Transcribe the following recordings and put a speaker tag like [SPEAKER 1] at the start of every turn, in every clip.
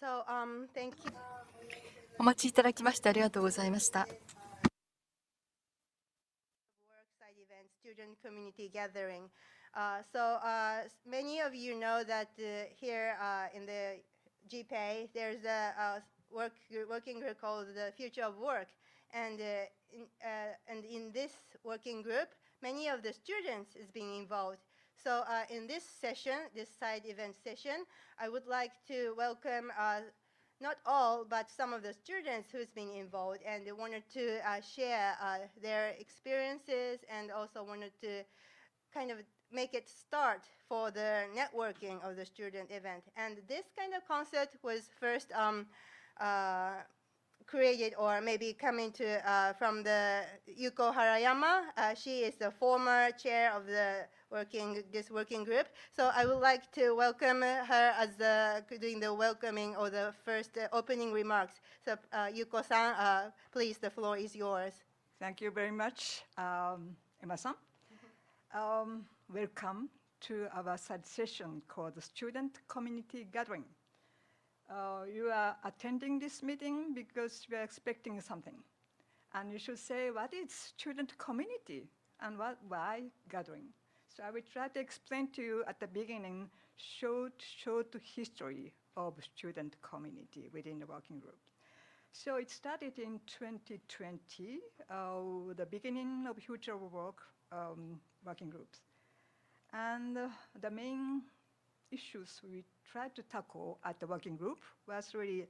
[SPEAKER 1] Thank you.
[SPEAKER 2] お待ちいただきましてありがとうございました。
[SPEAKER 1] Worksite event, student community gathering. Many of you know that here in the GPAI, there's a working group called the Future of Work. And in this working group, many of the students is being involved. So in this session, this side event session, I would like to welcome not all, but some of the students who's been involved, and they wanted to share their experiences, and also wanted to kind of make it start for the networking of the student event. And this kind of concept was first created, or maybe coming to from the Yuko Harayama. She is the former chair of the this working group. So I would like to welcome her as doing the welcoming or the first opening remarks. So Yuko-san, please, the floor is yours.
[SPEAKER 3] Thank you very much, Emma-san. Welcome to our third session called the Student Community Gathering. You are attending this meeting because you are expecting something. And you should say, what is student community and why gathering? So I will try to explain to you at the beginning short history of student community within the working group. So it started in 2020, the beginning of Future of Work working groups. And the main issues we tried to tackle at the working group was really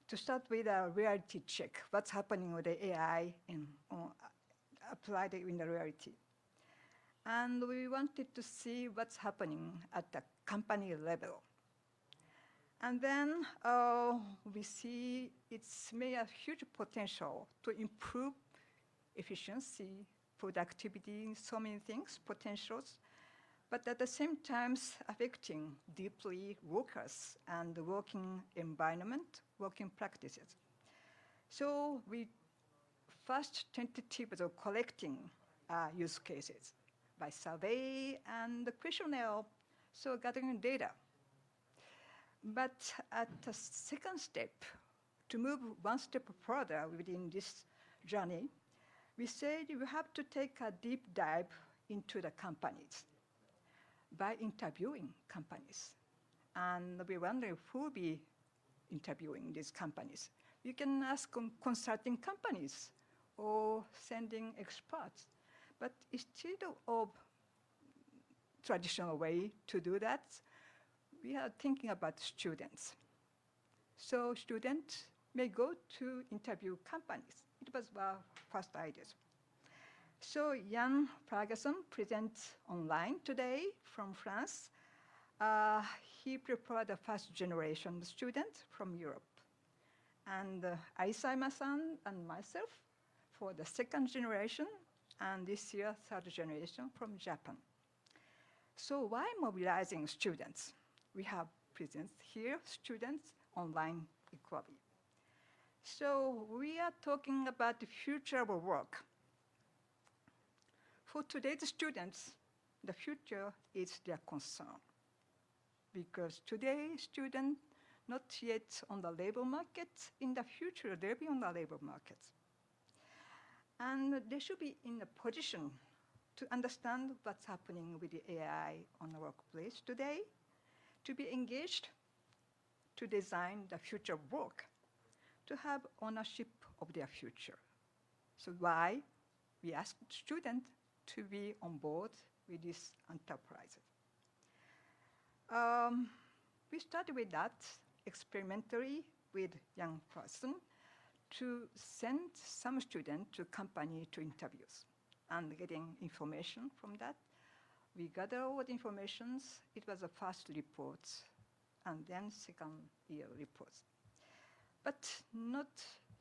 [SPEAKER 3] to start with a reality check, what's happening with the AI and applied in the reality. And we wanted to see what's happening at the company level. And then we see it's made a huge potential to improve efficiency, productivity, so many things, potentials, but at the same time affecting deeply workers and the working environment, working practices. So we first tentative of collecting use cases by survey and the questionnaire, so gathering data. But at the second step, to move one step further within this journey, we said we have to take a deep dive into the companies by interviewing companies. And we wonder who will be interviewing these companies. You can ask consulting companies or sending experts. But instead of traditional way to do that, we are thinking about students. So students may go to interview companies. It was our first idea. So Jan Ferguson presents online today from France. He prepared the first generation student from Europe. And Aisama-san and myself for the second generation, and this year, third generation from Japan. So why mobilizing students? We have present here students online equally. So we are talking about the future of work. For today's students, the future is their concern. Because today, students not yet on the labor market, in the future, they'll be on the labor market. And they should be in a position to understand what's happening with the AI on the workplace today, to be engaged, to design the future of work, to have ownership of their future. So why we asked students to be on board with this enterprise. We started with that experimentally with young person to send some students to company to interviews and getting information from that. We gather all the informations. It was the first reports and then second year reports. But not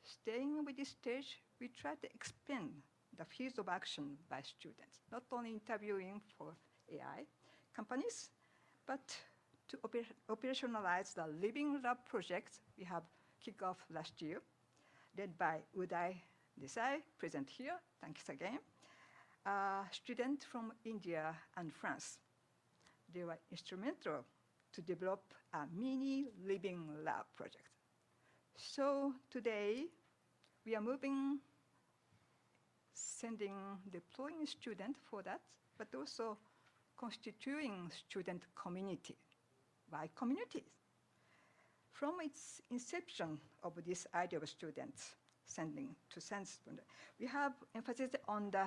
[SPEAKER 3] staying with this stage, we try to expand the fields of action by students, not only interviewing for AI companies, but to operationalize the Living Lab project we have kicked off last year, led by Uday Desai, present here, thanks again. Students from India and France. They were instrumental to develop a mini Living Lab project. So today, we are deploying students for that, but also constituting student community by communities. From its inception of this idea of students sending to send students, we have emphasis on the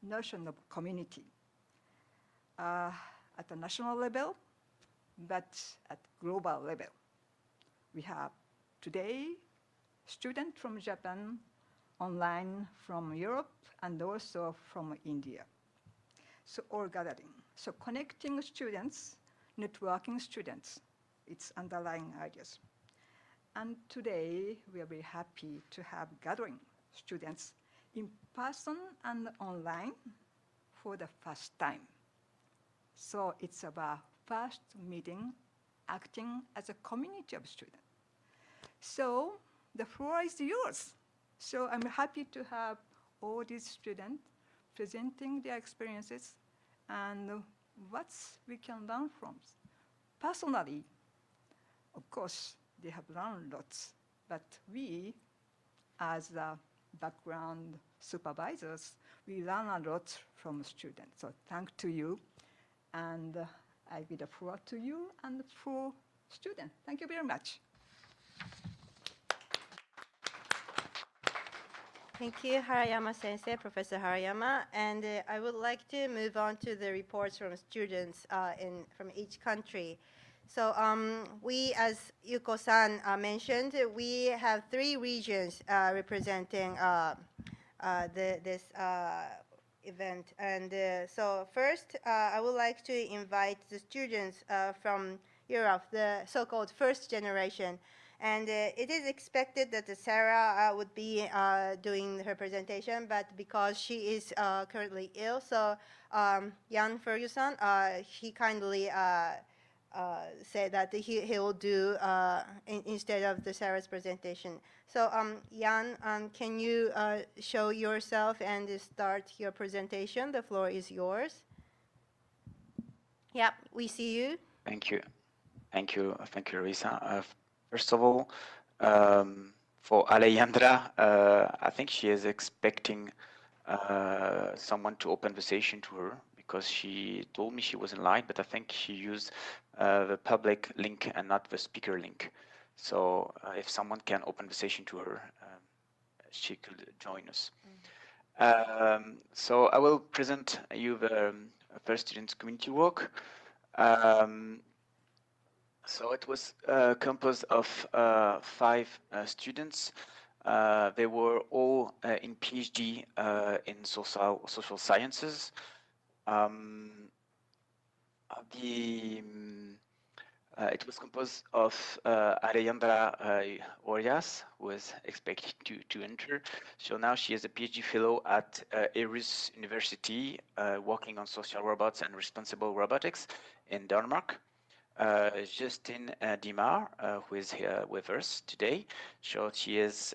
[SPEAKER 3] notion of community at the national level, but at global level. We have today students from Japan, online from Europe, and also from India. So all gathering. So connecting students, networking students, its underlying ideas. And today, we are very happy to have gathering students in person and online for the first time. So it's our first meeting acting as a community of students. So the floor is yours. So I'm happy to have all these students presenting their experiences and what we can learn from. Personally, of course, they have learned lots, but we, as the background supervisors, we learn a lot from students. So thanks to you, and I give the floor to you and for students. Thank you very much.
[SPEAKER 1] Thank you, Harayama Sensei, Professor Harayama. And I would like to move on to the reports from students from each country. So we, as Yuko-san mentioned, we have 3 regions representing this event. And so first, I would like to invite the students from Europe, the so-called first generation. And it is expected that Sarah would be doing her presentation, but because she is currently ill, so Jan Ferguson, he kindly said that he will do instead of the Sarah's presentation. So Jan, can you show yourself and start your presentation? The floor is yours. Yeah, we see you.
[SPEAKER 4] Thank you. Thank you, Larissa. First of all, for Alejandra, I think she is expecting someone to open the session to her because she told me she was in line, but I think she used the public link and not the speaker link. So if someone can open the session to her, she could join us. So I will present you the first students community work. So it was composed of 5 students. They were all in PhD in social sciences. It was composed of Alejandra Orias, who was expected to enter. So now she is a PhD fellow at Aarhus University, working on social robots and responsible robotics in Denmark. Justin Dimar, who is here with us today. So she is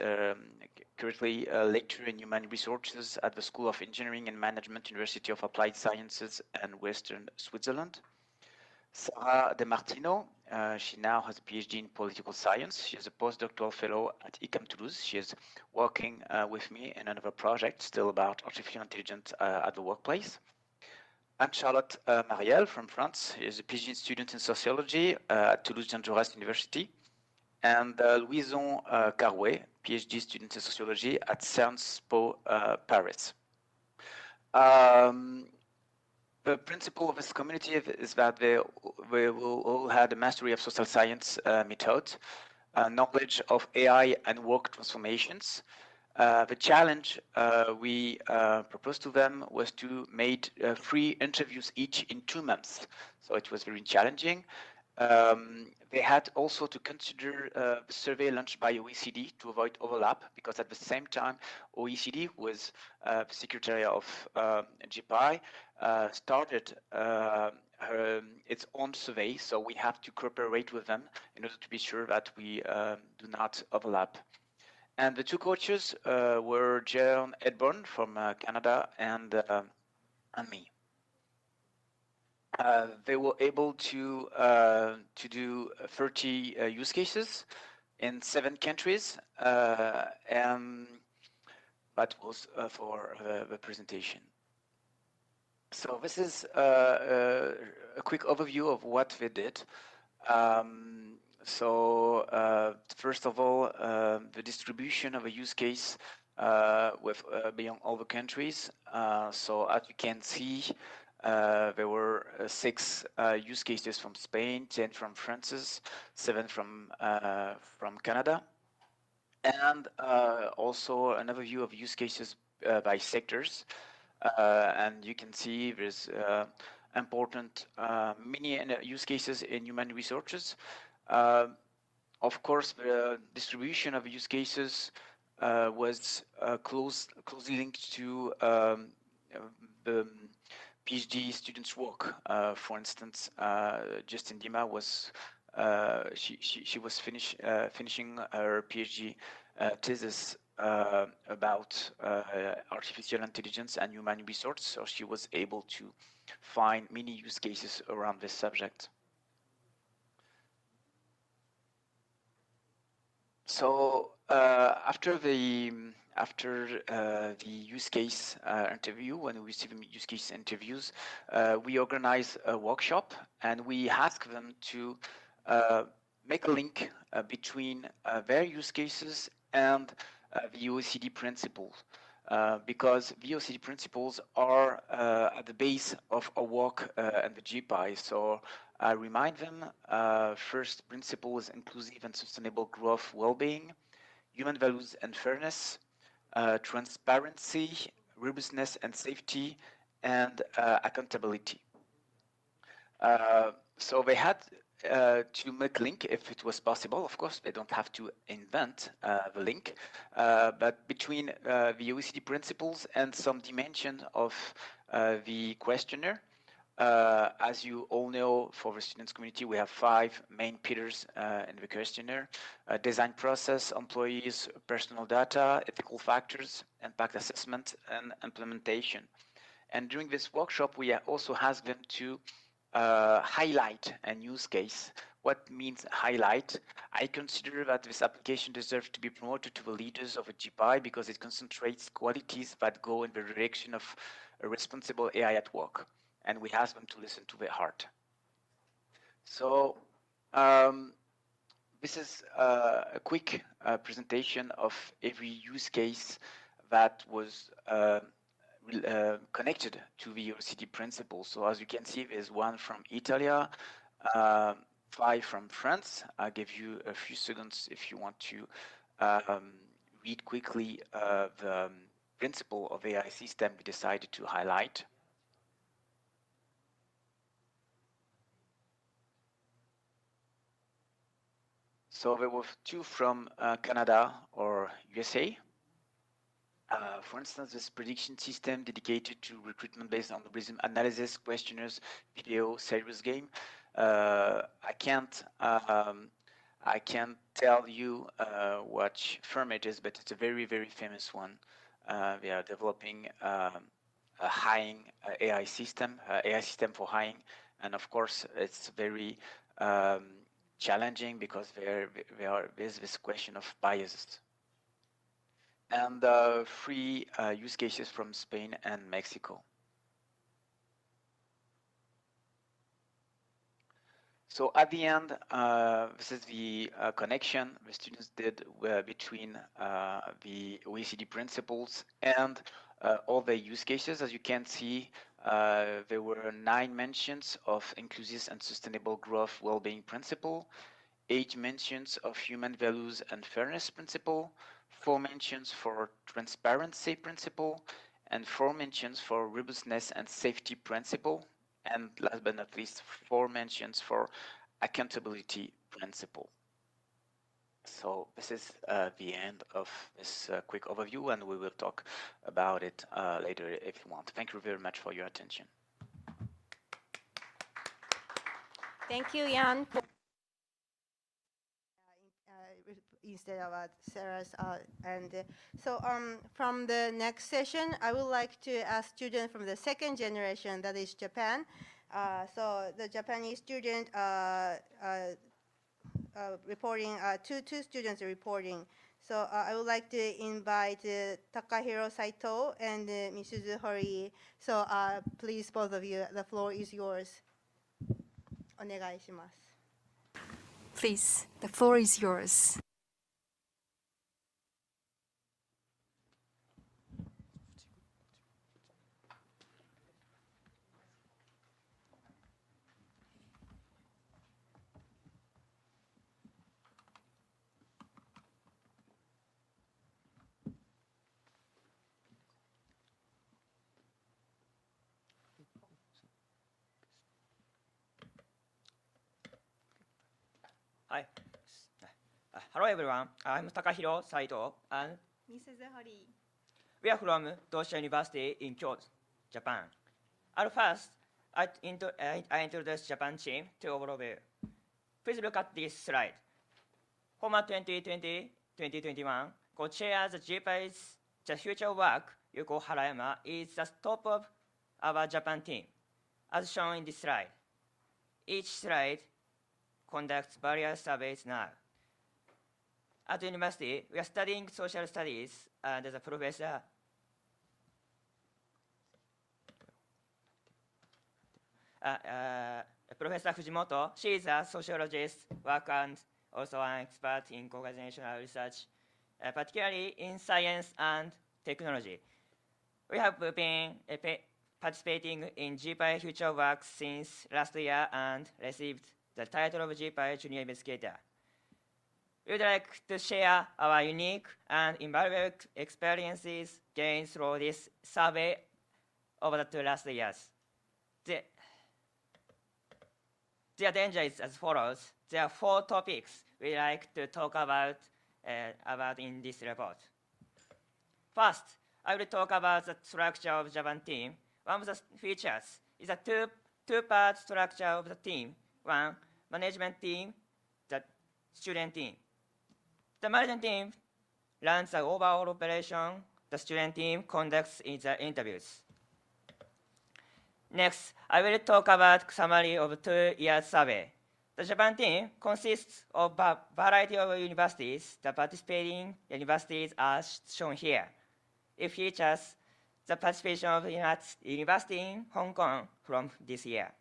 [SPEAKER 4] currently a lecturer in human resources at the School of Engineering and Management, University of Applied Sciences and Western Switzerland. Sarah De Martino, she now has a PhD in political science. She is a postdoctoral fellow at ICAM Toulouse. She is working with me in another project still about artificial intelligence at the workplace. Anne-Charlotte Marielle from France is a PhD student in sociology at Toulouse-Jean Jaurès University. And Louison Carouet, PhD student in sociology at Sciences Po Paris. The principle of this community is that they will all have the mastery of social science method, knowledge of AI and work transformations. The challenge we proposed to them was to make 3 interviews each in 2 months. So it was very challenging. They had also to consider the survey launched by OECD to avoid overlap, because at the same time, OECD was the secretary of GPAI, started its own survey, so we have to cooperate with them in order to be sure that we do not overlap. And the 2 coaches were John Edborn from Canada and me. They were able to do 30 use cases in 7 countries, and that was for the presentation. So this is a quick overview of what they did. First of all, the distribution of a use case with beyond all the countries. So as you can see, there were 6 use cases from Spain, 10 from France, 7 from Canada, and also an overview of use cases by sectors. And you can see there's important many use cases in human resources. Of course, the distribution of use cases was closely linked to the PhD students' work. For instance, Justin Dima was she was finishing her PhD thesis about artificial intelligence and human resources, so she was able to find many use cases around this subject. So after the use case interview, when we receive use case interviews, we organize a workshop and we ask them to make a link between their use cases and the OECD principles. Because the OECD principles are at the base of our work and the GPAI. So I remind them, first principle is inclusive and sustainable growth, well-being, human values and fairness, transparency, robustness and safety, and accountability. So they had to make link if it was possible. Of course, they don't have to invent the link, but between the OECD principles and some dimension of the questionnaire. As you all know, for the students community, we have 5 main pillars in the questionnaire: design process, employees, personal data, ethical factors, impact assessment, and implementation. And during this workshop, we also asked them to highlight a use case. What means highlight? I consider that this application deserves to be promoted to the leaders of a GPAI because it concentrates qualities that go in the direction of a responsible AI at work. And we ask them to listen to their heart. So this is a quick presentation of every use case that was connected to the OECD principles. So as you can see, there's 1 from Italy, 5 from France. I'll give you a few seconds if you want to read quickly the principle of AI system we decided to highlight. So there were 2 from Canada or USA. For instance, this prediction system dedicated to recruitment based on algorithm analysis, questionnaires, video, serious game. I can't tell you what firm it is, but it's a very, very famous one. They are developing a hiring AI system for hiring, and of course, it's very challenging because there's this question of biases. And 3 use cases from Spain and Mexico. So at the end, this is the connection the students did between the OECD principles and all the use cases. As you can see, there were 9 mentions of inclusive and sustainable growth well-being principle, 8 mentions of human values and fairness principle, 4 mentions for transparency principle, and 4 mentions for robustness and safety principle, and last but not least, 4 mentions for accountability principle. So this is the end of this quick overview, and we will talk about it later if you want. Thank you very much for your attention.
[SPEAKER 1] Thank you, Jan. Instead of Sarah's. So from the next session, I would like to ask students from the 2nd generation, that is Japan. So the Japanese student reporting, two students are reporting. So I would like to invite Takahiro Saito and Misuzu Hori. So please, both of you, the floor is yours. お願いします。
[SPEAKER 2] Please, the floor is yours.
[SPEAKER 5] Hi. Hello everyone. I'm Takahiro Saito and
[SPEAKER 1] Misuzu Hori.
[SPEAKER 5] we are from Dosha University in Kyoto, Japan. At first, I introduce Japan team to all of you. Please look at this slide. Format 2020-2021 co-chair the GPAI's The Future Work, Yuko Harayama, is the top of our Japan team, as shown in this slide. Each slide conducts various surveys now. At the university, we are studying social studies, and the professor Professor Fujimoto, she is a sociologist, work and also an expert in organizational research, particularly in science and technology. We have been participating in GPAI Future Work since last year and received the title of GPAI Junior Investigator. We would like to share our unique and invaluable experiences gained through this survey over the 2 last years. The agenda is as follows. There are 4 topics we like to talk about in this report. First, I will talk about the structure of Japan team. One of the features is a two-part structure of the team. One, management team, the student team. The management team runs the overall operation. The student team conducts the interviews. Next, I will talk about summary of 2-year survey. The Japan team consists of a variety of universities. The participating universities are shown here. It features the participation of university in Hong Kong from this year.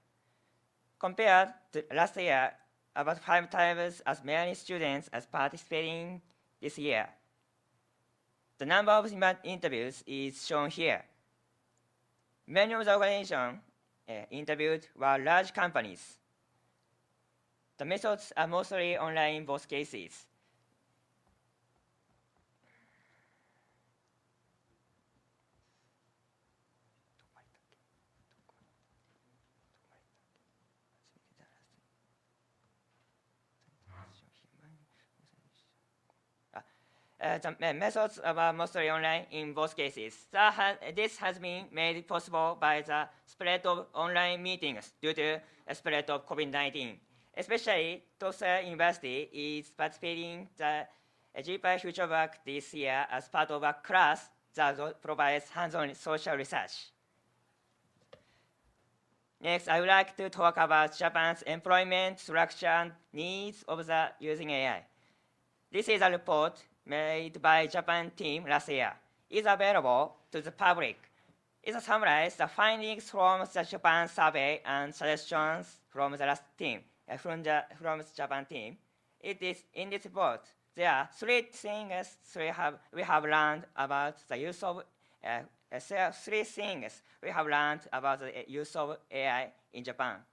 [SPEAKER 5] Compared to last year, about 5 times as many students as participating this year. The number of interviews is shown here. Many of the organizations interviewed were large companies. The methods are mostly online in both cases. The methods are mostly online in both cases. This has been made possible by the spread of online meetings due to the spread of COVID-19. Especially, Tosa University is participating in the GPAI Future Work this year as part of a class that provides hands-on social research. Next, I would like to talk about Japan's employment structure and needs of the using AI. This is a report made by Japan team last year. It is available to the public. It summarizes the findings from the Japan survey and suggestions from the last team, from the Japan team. It is in this report. There are 3 things we have learned about the use of 3 things we have learned about the use of AI in Japan.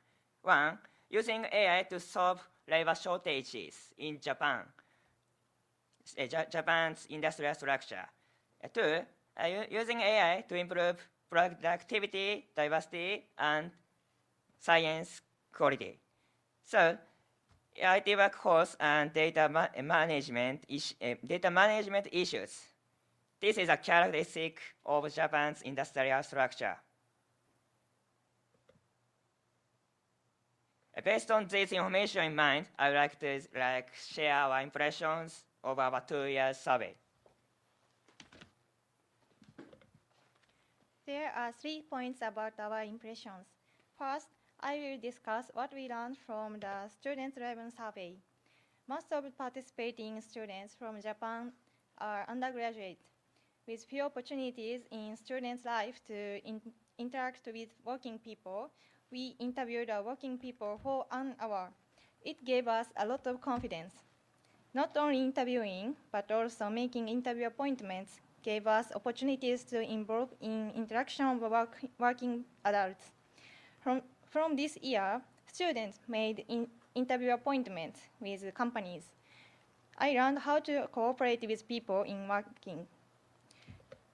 [SPEAKER 5] 1, using AI to solve labor shortages in Japan. Japan's industrial structure. 2, using AI to improve productivity, diversity, and science quality. So, IT workforce and data management issues. This is a characteristic of Japan's industrial structure. Based on this information in mind, I would like to share our impressions of our 2-year survey.
[SPEAKER 6] There are 3 points about our impressions. First, I will discuss what we learned from the student-driven survey. Most of participating students from Japan are undergraduate, with few opportunities in students' life to interact with working people. We interviewed working people for an hour. It gave us a lot of confidence. Not only interviewing, but also making interview appointments gave us opportunities to involve in interaction with working adults. From this year, students made interview appointments with companies. I learned how to cooperate with people in working.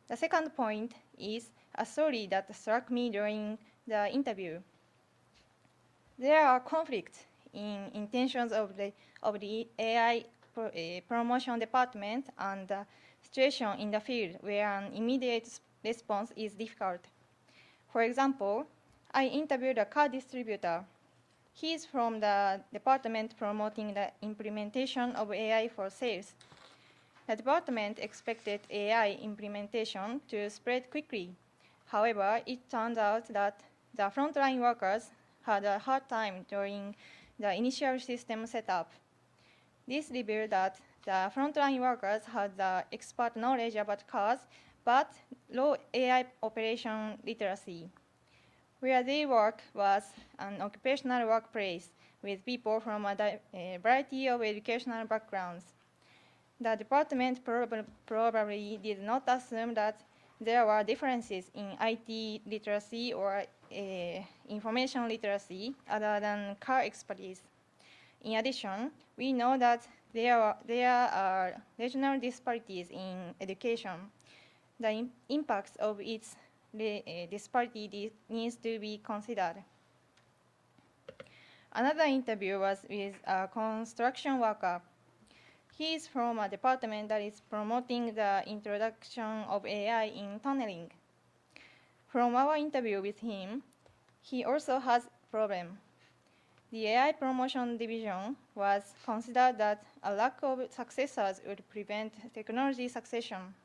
[SPEAKER 6] The second point is a story that struck me during the interview. There are conflicts in intentions of the AI promotion department and the situation in the field where an immediate response is difficult. For example, I interviewed a car distributor. He is from the department promoting the implementation of AI for sales. The department expected AI implementation to spread quickly. However, it turned out that the frontline workers had a hard time during the initial system setup. This revealed that the frontline workers had the expert knowledge about cars, but low AI operation literacy. Where they work was an occupational workplace with people from a variety of educational backgrounds. The department probably did not assume that there were differences in IT literacy or information literacy other than car expertise. In addition, we know that there are regional disparities in education. The impacts of its disparity needs to be considered. Another interview was with a construction worker. He is from a department that is promoting the introduction of AI in tunneling. From our interview with him, he also has a problem. The AI promotion division was considered that a lack of successors would prevent technology succession.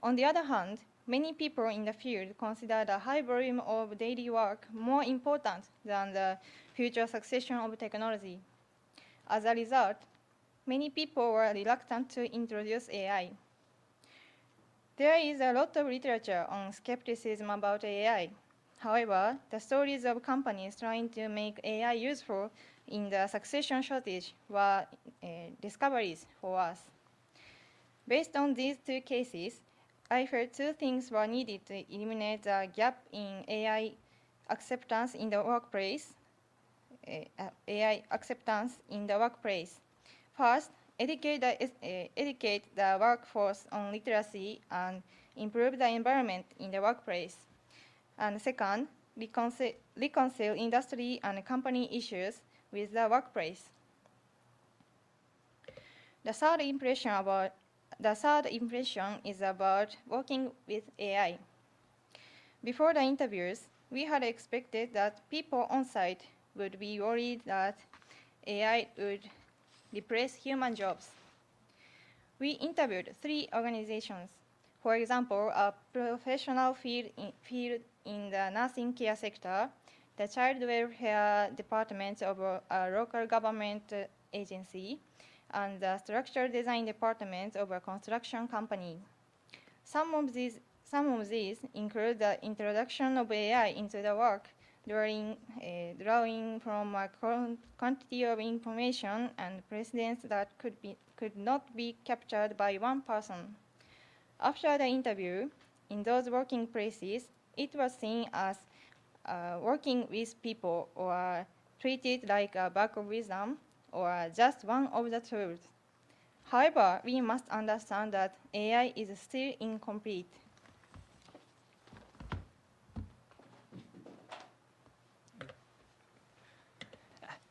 [SPEAKER 6] On the other hand, many people in the field consider the high volume of daily work more important than the future succession of technology. As a result, many people were reluctant to introduce AI. There is a lot of literature on skepticism about AI. However, the stories of companies trying to make AI useful in the succession shortage were discoveries for us. Based on these two cases, I felt two things were needed to eliminate the gap in AI acceptance in the workplace. First, educate the workforce on literacy and improve the environment in the workplace. And second, reconcile industry and company issues with the workplace. The third impression is about working with AI. Before the interviews, we had expected that people on site would be worried that AI would replace human jobs. We interviewed 3 organizations. For example, a professional field in the nursing care sector, the child welfare department of a local government agency, and the structural design department of a construction company. Some of these include the introduction of AI into the work, drawing from a quantity of information and precedents that could not be captured by one person. After the interview, in those working places, it was seen as working with people or treated like a bag of wisdom or just one of the tools. However, we must understand that AI is still incomplete.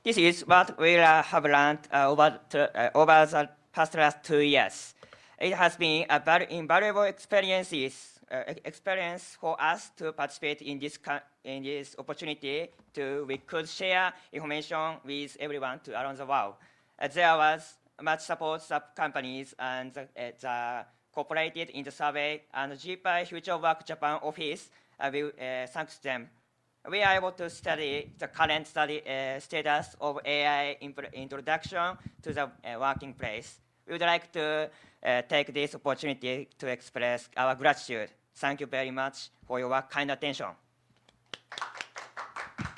[SPEAKER 5] This is what we have learned over the past last 2 years. It has been a very invaluable experience for us to participate in this opportunity. We could share information with everyone around the world. There was much support from companies and the cooperated in the survey, and GPAI Future of Work Japan office will thanks them. we are able to study the current status of AI introduction to the working place. We would like to take this opportunity to express our gratitude. Thank you very much for your kind attention.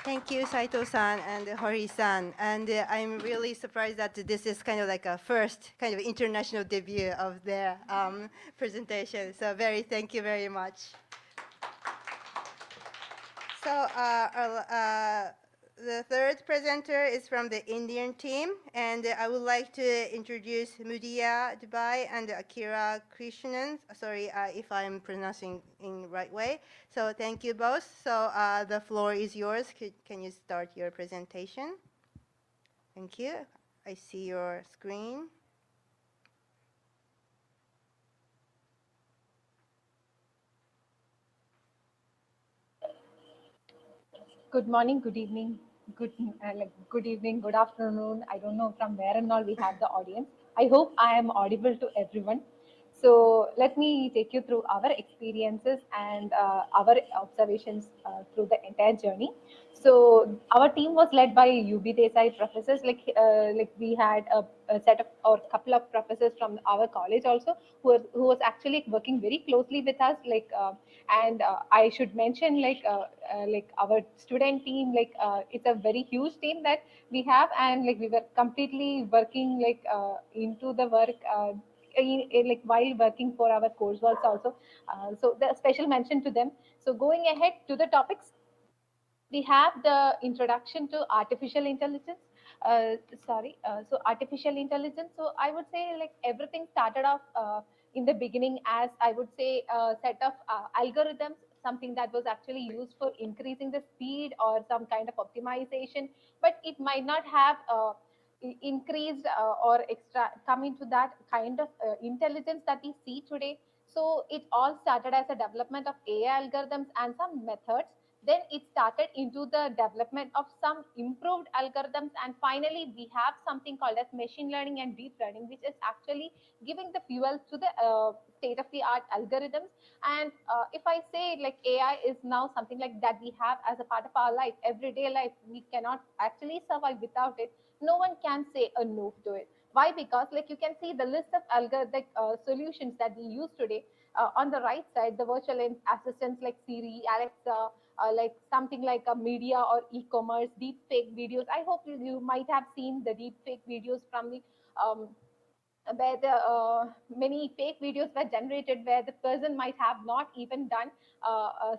[SPEAKER 1] Thank you, Saito-san and Hori-san. And I'm really surprised that this is kind of like a first kind of international debut of their presentation. So thank you very much. So the third presenter is from the Indian team, and I would like to introduce Mudia Dubai and Akira Krishnan. Sorry if I'm pronouncing in the right way. So thank you both. So the floor is yours. Can you start your presentation? Thank you. I see your screen.
[SPEAKER 7] Good morning, good evening, good evening, good afternoon. I don't know from where and all we have the audience. I hope I am audible to everyone. So let me take you through our experiences and our observations through the entire journey. So our team was led by UB Desai professors. Like we had a set of or couple of professors from our college also who was actually working very closely with us. And I should mention like our student team. It's a very huge team that we have, and like we were completely working into the work. Like while working for our coursework also, so the special mention to them. So going ahead to the topics, we have the introduction to artificial intelligence. So artificial intelligence. So I would say like everything started off in the beginning as I would say a set of algorithms, something that was actually used for increasing the speed or some kind of optimization, but it might not have increased or extra come into that kind of intelligence that we see today. So it all started as a development of AI algorithms and some methods. Then it started into the development of some improved algorithms, and finally we have something called as machine learning and deep learning, which is actually giving the fuel to the state of the art algorithms. And if I say like AI is now something like that we have as a part of our life, everyday life, we cannot actually survive without it. No one can say a no to it. Why? Because like you can see the list of algorithmic solutions that we use today. On the right side, the virtual assistants like Siri, Alexa, like something like a media or e-commerce, deep fake videos. I hope you might have seen the deep fake videos from the um, where the many fake videos were generated where the person might have not even done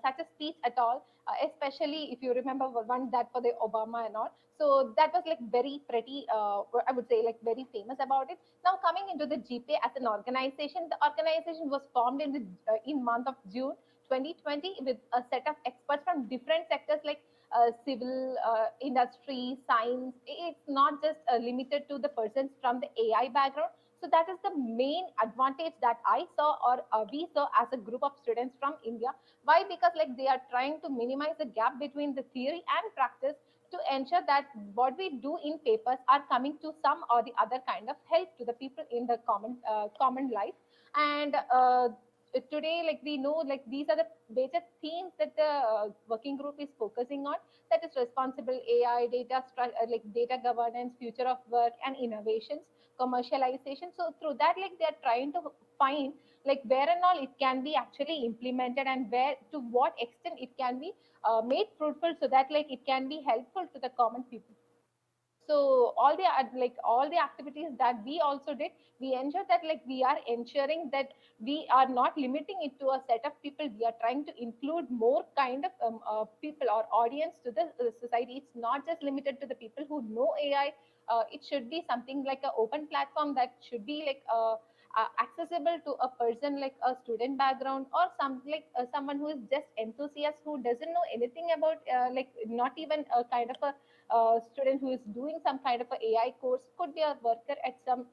[SPEAKER 7] such a speech at all, especially if you remember one that for the Obama and all. So that was like very pretty, I would say like very famous about it. Now coming into the GPA as an organization, the organization was formed in the in month of June 2020 with a set of experts from different sectors like civil, industry, science. It's not just limited to the persons from the AI background. So that is the main advantage that I saw or we saw as a group of students from India. Why? Because like they are trying to minimize the gap between the theory and practice to ensure that what we do in papers are coming to some or the other kind of help to the people in the common life. And today like we know like these are the major themes that the working group is focusing on, that is responsible AI, like data governance, future of work and innovations, commercialization. So through that like they are trying to find like where and all it can be actually implemented and where to what extent it can be made fruitful so that like it can be helpful to the common people. So all the activities that we also did, we ensure that like we are ensuring that we are not limiting it to a set of people. We are trying to include more kind of people or audience to the society. It's not just limited to the people who know AI. It should be something like an open platform that should be like accessible to a person like a student background or someone who is just enthusiast who doesn't know anything about like not even a kind of a student who is doing some kind of a AI course, could be a worker at some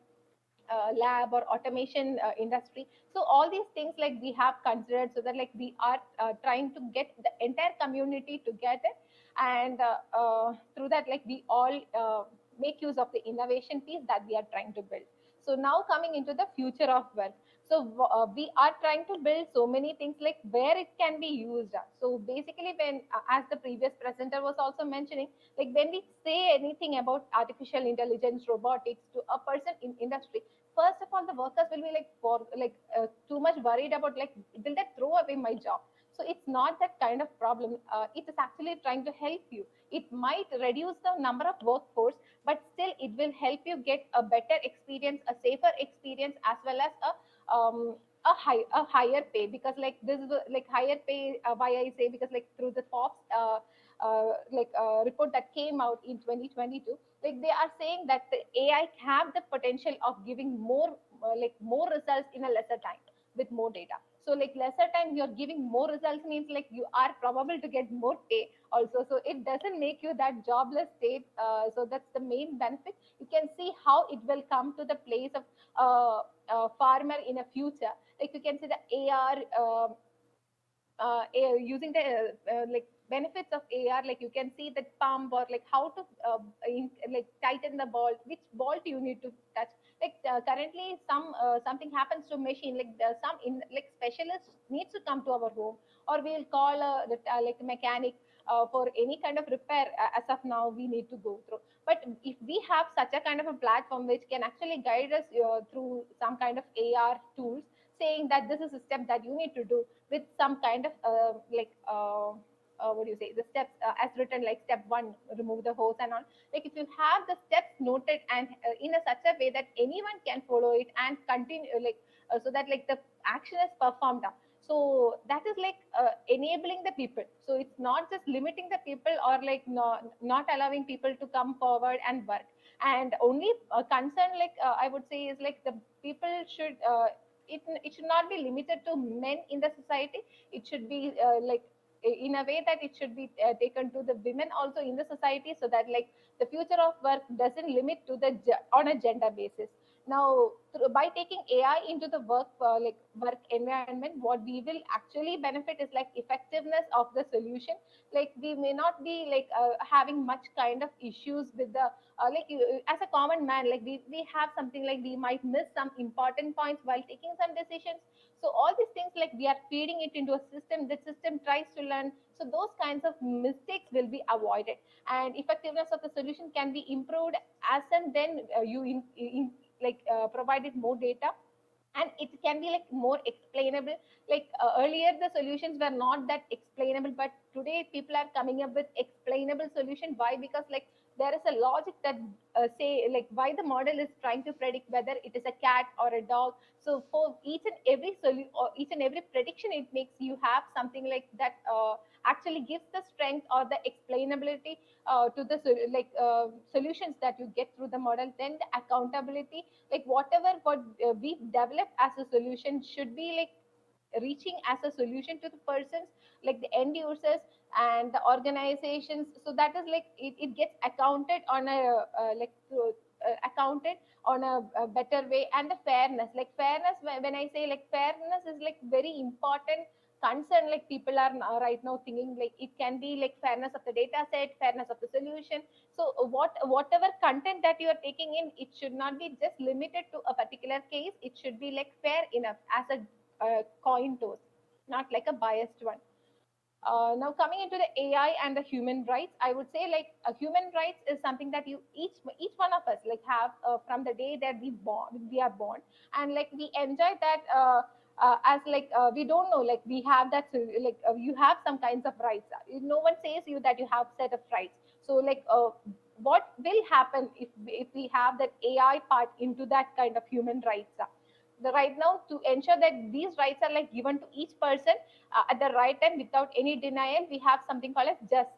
[SPEAKER 7] lab or automation industry. So all these things like we have considered so that like we are trying to get the entire community together, and through that like we all make use of the innovation piece that we are trying to build. So now coming into the future of work. So we are trying to build so many things like where it can be used. So basically, when as the previous presenter was also mentioning, like when we say anything about artificial intelligence, robotics to a person in industry, first of all, the workers will be too much worried about like will they throw away my job. So it's not that kind of problem. It is actually trying to help you. It might reduce the number of workforce, but still it will help you get a better experience, a safer experience, as well as a higher pay. Because like this is like higher pay, why I say, because like through the Forbes report that came out in 2022, like they are saying that the AI have the potential of giving more results in a lesser time with more data. So like lesser time you're giving more results means like you are probable to get more pay also. So it doesn't make you that jobless state. So that's the main benefit. You can see how it will come to the place of farmer in a future. Like you can see the using the like benefits of AR, like you can see the pump or like how to like tighten the ball, which ball do you need to touch. Like currently something happens to machine, like some in like specialists needs to come to our home, or we'll call like mechanic for any kind of repair. As of now we need to go through, but if we have such a kind of a platform which can actually guide us through some kind of AR tools, saying that this is a step that you need to do with some kind of what do you say, the steps as written, like step one, remove the hose and all. Like if you have the steps noted and in a such a way that anyone can follow it and continue, so that like the action is performed. So that is like enabling the people. So it's not just limiting the people or like not allowing people to come forward and work. And only concern, like I would say, is like the people should it should not be limited to men in the society. It should be in a way that it should be taken to the women also in the society, so that like the future of work doesn't limit to the on a gender basis. Now by taking AI into the work environment, what we will actually benefit is like effectiveness of the solution. Like we may not be like having much kind of issues with the as a common man, like we have something like we might miss some important points while taking some decisions. So all these things, like we are feeding it into a system, the system tries to learn, so those kinds of mistakes will be avoided, and effectiveness of the solution can be improved as and then you provided more data, and it can be like more explainable. Like earlier the solutions were not that explainable, but today people are coming up with explainable solution. Why? Because like there is a logic that say like why the model is trying to predict whether it is a cat or a dog. So for each and every or each and every prediction it makes, you have something like that actually gives the strength or the explainability to the solutions that you get through the model. Then the accountability, like whatever what we develop as a solution should be like reaching as a solution to the persons, like the end users and the organizations. So that is like it gets accounted on a accounted on a better way. And the fairness, like fairness, when I say like fairness is like very important concern. Like people are right now thinking like it can be like fairness of the data set, fairness of the solution. So whatever content that you are taking in, it should not be just limited to a particular case. It should be like fair enough as a coin toss, not like a biased one. Now coming into the AI and the human rights, I would say like human rights is something that you each one of us like have from the day that we are born, and like we enjoy that as like we don't know, like we have that you have some kinds of rights. No one says you that you have set of rights. So like what will happen if we have that AI part into that kind of human rights? The right now, to ensure that these rights are like given to each person at the right time without any denial, we have something called as just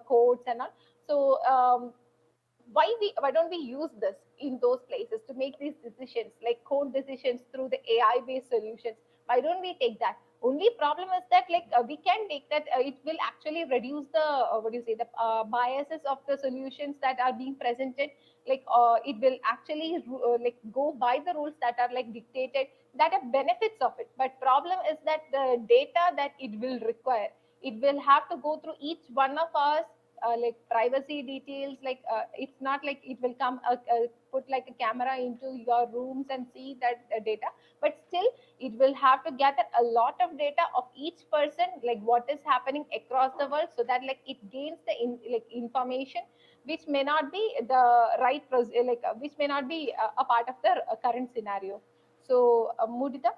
[SPEAKER 7] codes and all. So why don't we use this in those places to make these decisions, like code decisions through the AI based solutions? Why don't we take that? Only problem is that like we can take that, it will actually reduce the what do you say, the biases of the solutions that are being presented. Like it will actually like go by the rules that are like dictated, that are benefits of it. But problem is that the data that it will require, it will have to go through each one of us like privacy details, like it's not like it will come put like a camera into your rooms and see that data, but still it will have to gather a lot of data of each person, like what is happening across the world, so that like it gains the like information which may not be the right which may not be a part of the current scenario. So Mudita.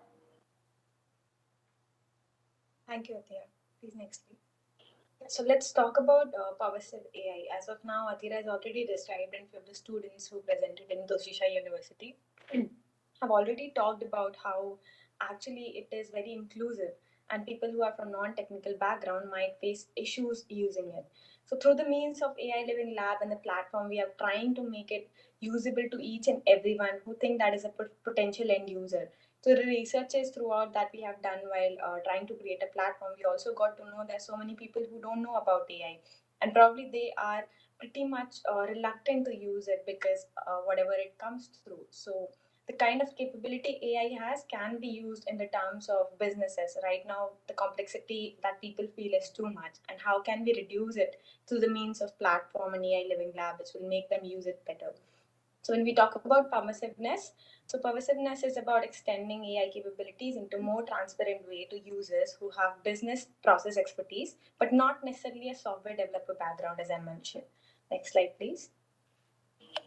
[SPEAKER 8] Thank you, Atira. Please next slide. So let's talk about PowerShell AI. As of now, Atira has already described, and few of the students who presented in Toshisha University have already talked about how actually it is very inclusive, and people who are from non-technical background might face issues using it. So through the means of AI Living Lab and the platform, we are trying to make it usable to each and everyone who think that is a potential end user. So the researches throughout that we have done while trying to create a platform, we also got to know there's so many people who don't know about AI, and probably they are pretty much reluctant to use it because whatever it comes through. So the kind of capability AI has can be used in the terms of businesses. Right now, the complexity that people feel is too much, and how can we reduce it through the means of platform and AI Living Lab, which will make them use it better. So when we talk about permissiveness, so permissiveness is about extending AI capabilities into more transparent way to users who have business process expertise, but not necessarily a software developer background, as I mentioned. Next slide, please. Yeah.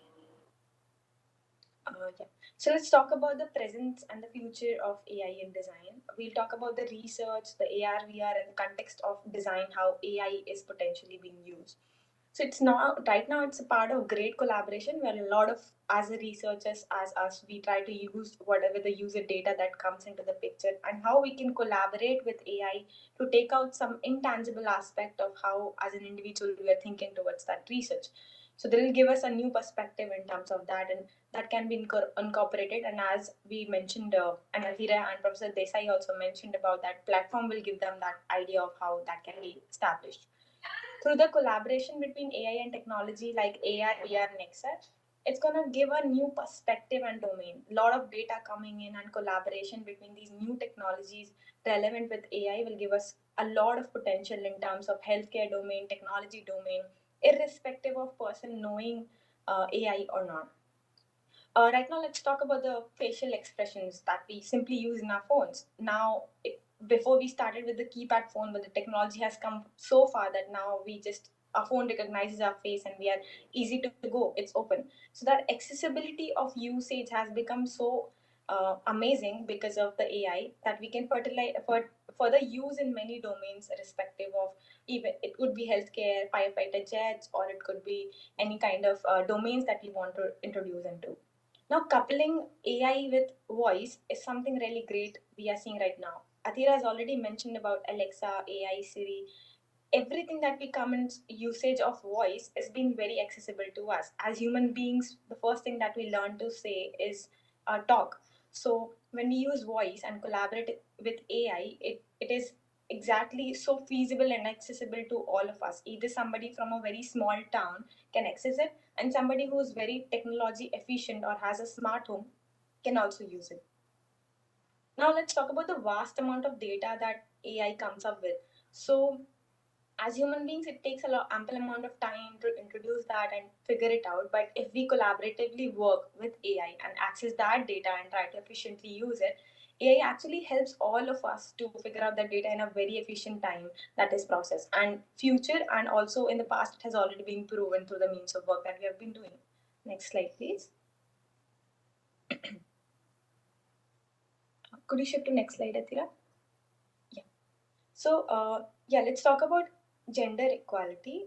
[SPEAKER 8] So let's talk about the present and the future of AI in design. We'll talk about the research, the AR, VR, and the context of design, how AI is potentially being used. So it's now right now it's a part of great collaboration where a lot of as a researchers as us we try to use whatever the user data that comes into the picture and how we can collaborate with AI to take out some intangible aspect of how as an individual we are thinking towards that research. So they will give us a new perspective in terms of that, and that can be incorporated. And as we mentioned, and Athira and Professor Desai also mentioned about that platform will give them that idea of how that can be established. Through the collaboration between AI and technology like AR, VR, and XR, it's going to give a new perspective and domain. A lot of data coming in and collaboration between these new technologies relevant with AI will give us a lot of potential in terms of healthcare domain, technology domain, irrespective of person knowing AI or not. Right now, let's talk about the facial expressions that we simply use in our phones. Now, before we started with the keypad phone, but the technology has come so far that now our phone recognizes our face and we are easy to go. It's open. So that accessibility of usage has become so amazing because of the AI that we can further use in many domains, irrespective of even it could be healthcare, firefighter jets, or it could be any kind of domains that we want to introduce into. Now, coupling AI with voice is something really great we are seeing right now. Athira has already mentioned about Alexa, AI, Siri. Everything that we come in usage of voice has been very accessible to us. As human beings, the first thing that we learn to say is talk. So when we use voice and collaborate with AI, it is exactly so feasible and accessible to all of us. Either somebody from a very small town can access it, and somebody who is very technology efficient or has a smart home can also use it. Now let's talk about the vast amount of data that AI comes up with. So as human beings, it takes ample amount of time to introduce that and figure it out. But if we collaboratively work with AI and access that data and try to efficiently use it, AI actually helps all of us to figure out that data in a very efficient time that is processed. And future and also in the past, it has already been proven through the means of work that we have been doing. Next slide, please. Could you shift to next slide, Athira? Yeah. So, yeah, let's talk about gender equality.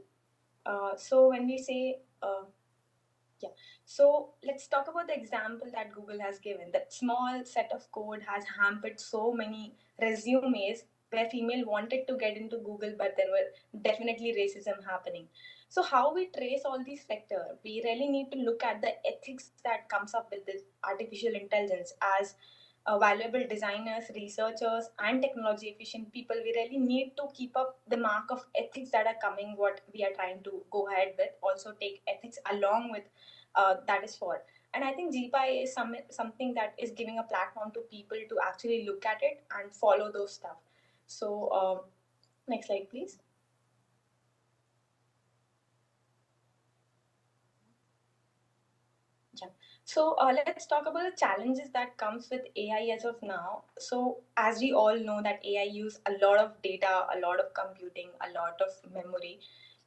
[SPEAKER 8] So when we say, yeah, so let's talk about the example that Google has given. That small set of code has hampered so many resumes where female wanted to get into Google, but there were definitely racism happening. So how we trace all these factors, we really need to look at the ethics that comes up with this artificial intelligence as valuable designers, researchers, and technology efficient people. We really need to keep up the mark of ethics that are coming, what we are trying to go ahead with. Also, take ethics along with that is for. And I think GPAI is something that is giving a platform to people to actually look at it and follow those stuff. So, next slide, please. So let's talk about the challenges that comes with AI as of now. So as we all know that AI use a lot of data, a lot of computing, a lot of memory,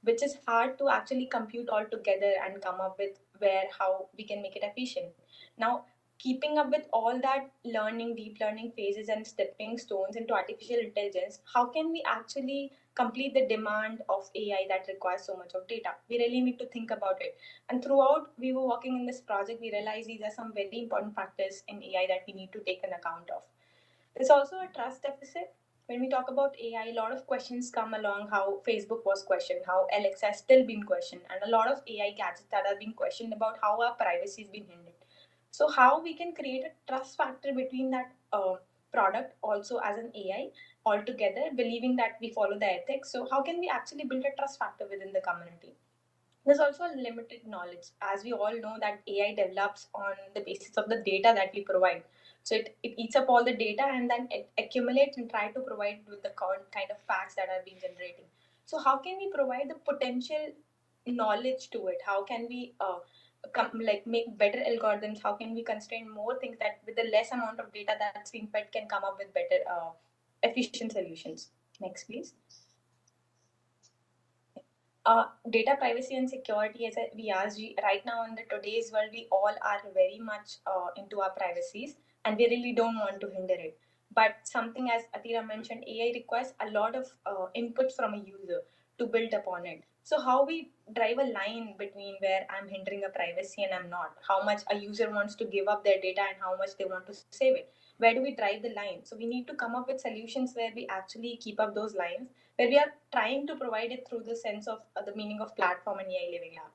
[SPEAKER 8] which is hard to actually compute all together and come up with where how we can make it efficient. Now, keeping up with all that learning, deep learning phases and stepping stones into artificial intelligence, how can we actually complete the demand of AI that requires so much of data? We really need to think about it. And throughout we were working in this project, we realized these are some very important factors in AI that we need to take an account of. There's also a trust deficit. When we talk about AI, a lot of questions come along how Facebook was questioned, how Alexa has still been questioned, and a lot of AI gadgets that are being questioned about how our privacy is being hindered. So, how we can create a trust factor between that product also as an AI altogether, believing that we follow the ethics. So, how can we actually build a trust factor within the community? There's also limited knowledge, as we all know that AI develops on the basis of the data that we provide. So it eats up all the data and then it accumulates and try to provide with the kind of facts that are being generated. So how can we provide the potential knowledge to it? How can we like make better algorithms? How can we constrain more things that with the less amount of data that's being fed can come up with better efficient solutions? Next, please. Data privacy and security, as we asked, right now in the today's world, we all are very much into our privacies, and we really don't want to hinder it. But something, as Atira mentioned, AI requires a lot of input from a user to build upon it. So how we drive a line between where I'm hindering a privacy and I'm not, how much a user wants to give up their data and how much they want to save it. Where do we drive the line? So we need to come up with solutions where we actually keep up those lines, where we are trying to provide it through the sense of the meaning of platform and AI Living Lab.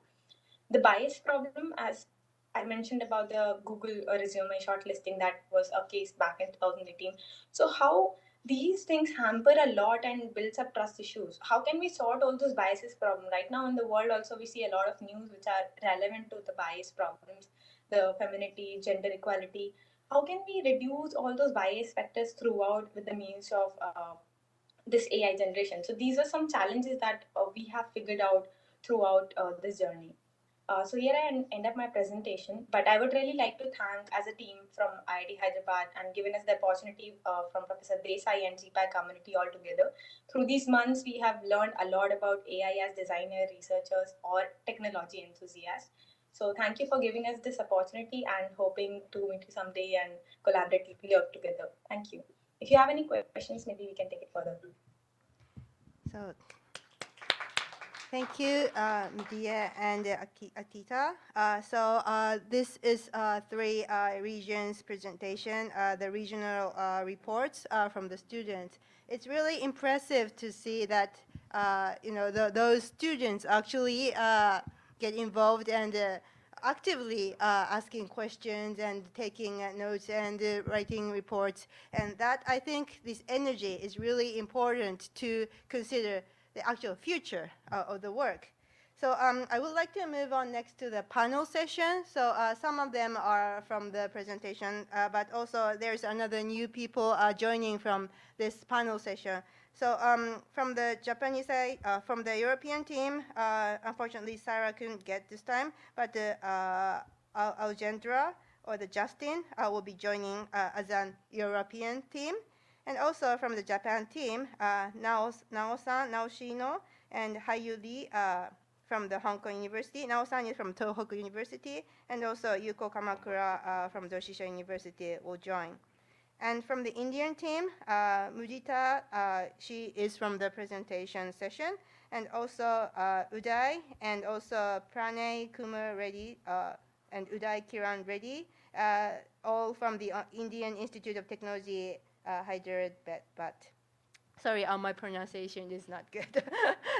[SPEAKER 8] The bias problem, as I mentioned about the Google resume shortlisting, that was a case back in 2018. So how these things hamper a lot and builds up trust issues. How can we sort all those biases problem? Right now in the world also we see a lot of news which are relevant to the bias problems, the femininity, gender equality. How can we reduce all those bias factors throughout with the means of this AI generation? So these are some challenges that we have figured out throughout this journey. So here I end up my presentation, but I would really like to thank as a team from IIT Hyderabad and given us the opportunity from Professor Desai and GPAI community all together. Through these months, we have learned a lot about AI as designer, researchers, or technology enthusiasts. So thank you for giving us this opportunity and hoping to meet you someday and collaboratively work together. Thank you. If you have any questions, maybe we can take it further.
[SPEAKER 1] So thank you, Medea and Akita. This is three regions presentation, the regional reports from the students. It's really impressive to see that those students actually get involved and actively asking questions and taking notes and writing reports. And that, I think, this energy is really important to consider the actual future of the work. So I would like to move on next to the panel session. So some of them are from the presentation, but also there's another new people joining from this panel session. So from the Japanese side, from the European team, unfortunately Sarah couldn't get this time, but Algendra or the Justin will be joining as an European team. And also from the Japan team, Nao-san, Naoshino, and Hayuri from the Hong Kong University. Nao-san is from Tohoku University, and also Yuko Kamakura from Doshisha University will join. And from the Indian team, Mudita, she is from the presentation session, and also Uday, and also Pranay Kumar Reddy, and Uday Kiran Reddy, all from the Indian Institute of Technology, Hyderabad. Sorry, my pronunciation is not good.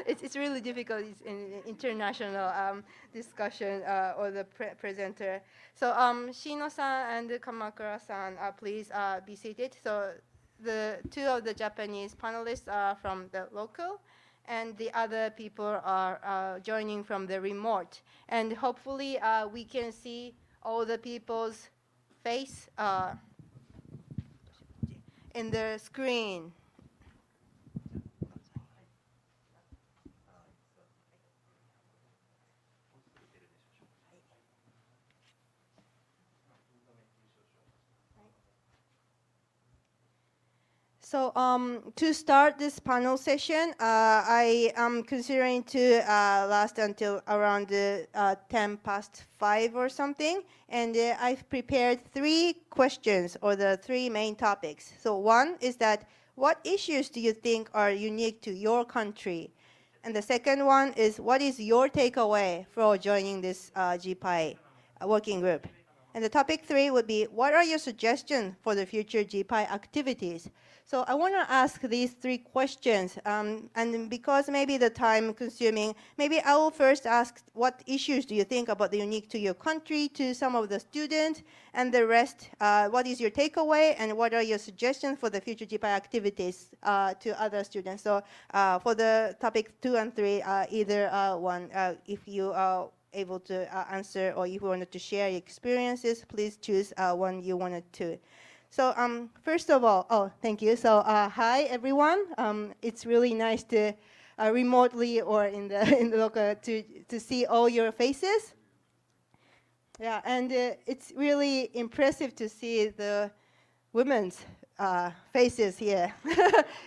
[SPEAKER 1] It's really difficult. It's an international discussion or the presenter. So Shino-san and Kamakura-san, please be seated. So the two of the Japanese panelists are from the local, and the other people are joining from the remote. And hopefully we can see all the people's face in the screen. So to start this panel session, I am considering to last until around 10 past 5 or something. And I've prepared 3 questions or the 3 main topics. So one is that what issues do you think are unique to your country? And the second one is what is your takeaway for joining this GPAI working group? And the topic 3 would be what are your suggestions for the future GPAI activities? So I want to ask these 3 questions, and because maybe the time consuming, maybe I will first ask what issues do you think about the unique to your country to some of the students, and the rest, what is your takeaway, and what are your suggestions for the future GPAI activities to other students? So for the topic 2 and 3, either one, if you are able to answer or if you wanted to share your experiences, please choose one you wanted to. So first of all, thank you. So hi everyone. It's really nice to remotely or in the in the local to see all your faces. Yeah, and it's really impressive to see the women's faces here.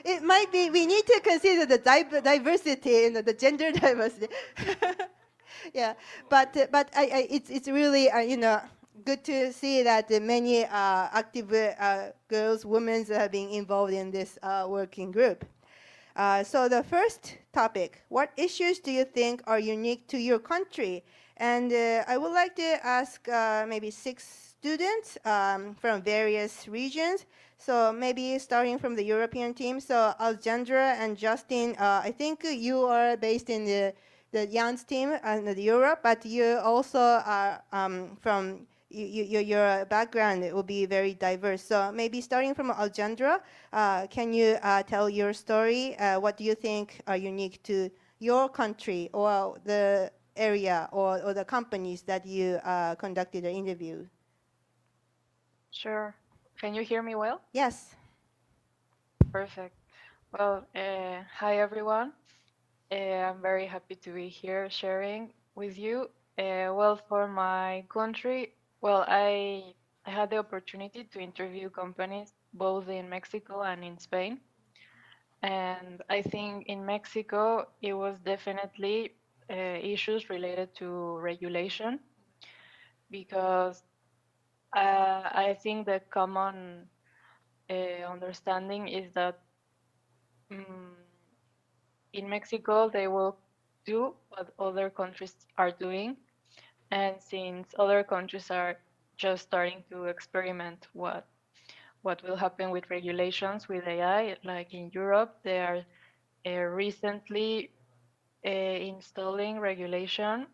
[SPEAKER 1] It might be we need to consider the diversity and the gender diversity. Yeah, but it's really good to see that many active girls, women are being involved in this working group. So the first topic, what issues do you think are unique to your country? And I would like to ask maybe 6 students from various regions. So maybe starting from the European team. So Alexandra and Justin, I think you are based in the Jans team in Europe, but you also are from your background will be very diverse. So maybe starting from Alexandra, can you tell your story? What do you think are unique to your country or the area or the companies that you conducted the interview?
[SPEAKER 9] Sure. Can you hear me well?
[SPEAKER 1] Yes.
[SPEAKER 9] Perfect. Well, hi everyone. I'm very happy to be here sharing with you. Well, for my country, well, I had the opportunity to interview companies both in Mexico and in Spain. And I think in Mexico, it was definitely issues related to regulation because I think the common understanding is that in Mexico, they will do what other countries are doing. And since other countries are just starting to experiment what will happen with regulations with AI, like in Europe, they are recently installing regulation.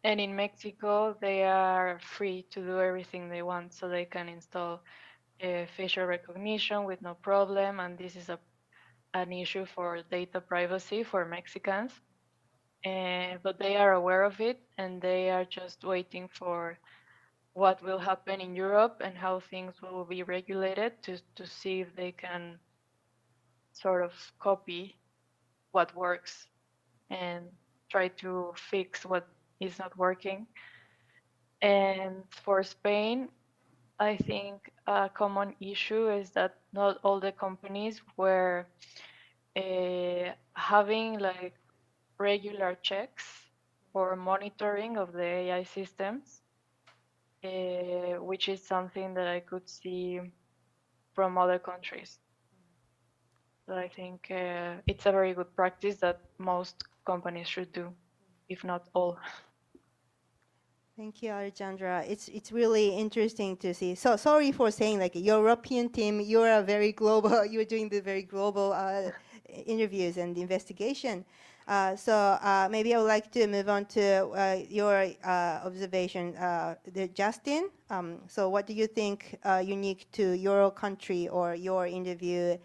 [SPEAKER 9] And in Mexico, they are free to do everything they want. So they can install facial recognition with no problem. And this is an issue for data privacy for Mexicans. But they are aware of it and they are just waiting for what will happen in Europe and how things will be regulated to see if they can sort of copy what works and try to fix what is not working. And for Spain, I think a common issue is that not all the companies were having like regular checks or monitoring of the AI systems, which is something that I could see from other countries. So I think it's a very good practice that most companies should do, if not all.
[SPEAKER 1] Thank you, Alexandra. It's really interesting to see. So sorry for saying like a European team. You're a very global. You're doing the very global interviews and investigation. So maybe I would like to move on to your observation, Justin. So what do you think unique to your country or your interviewed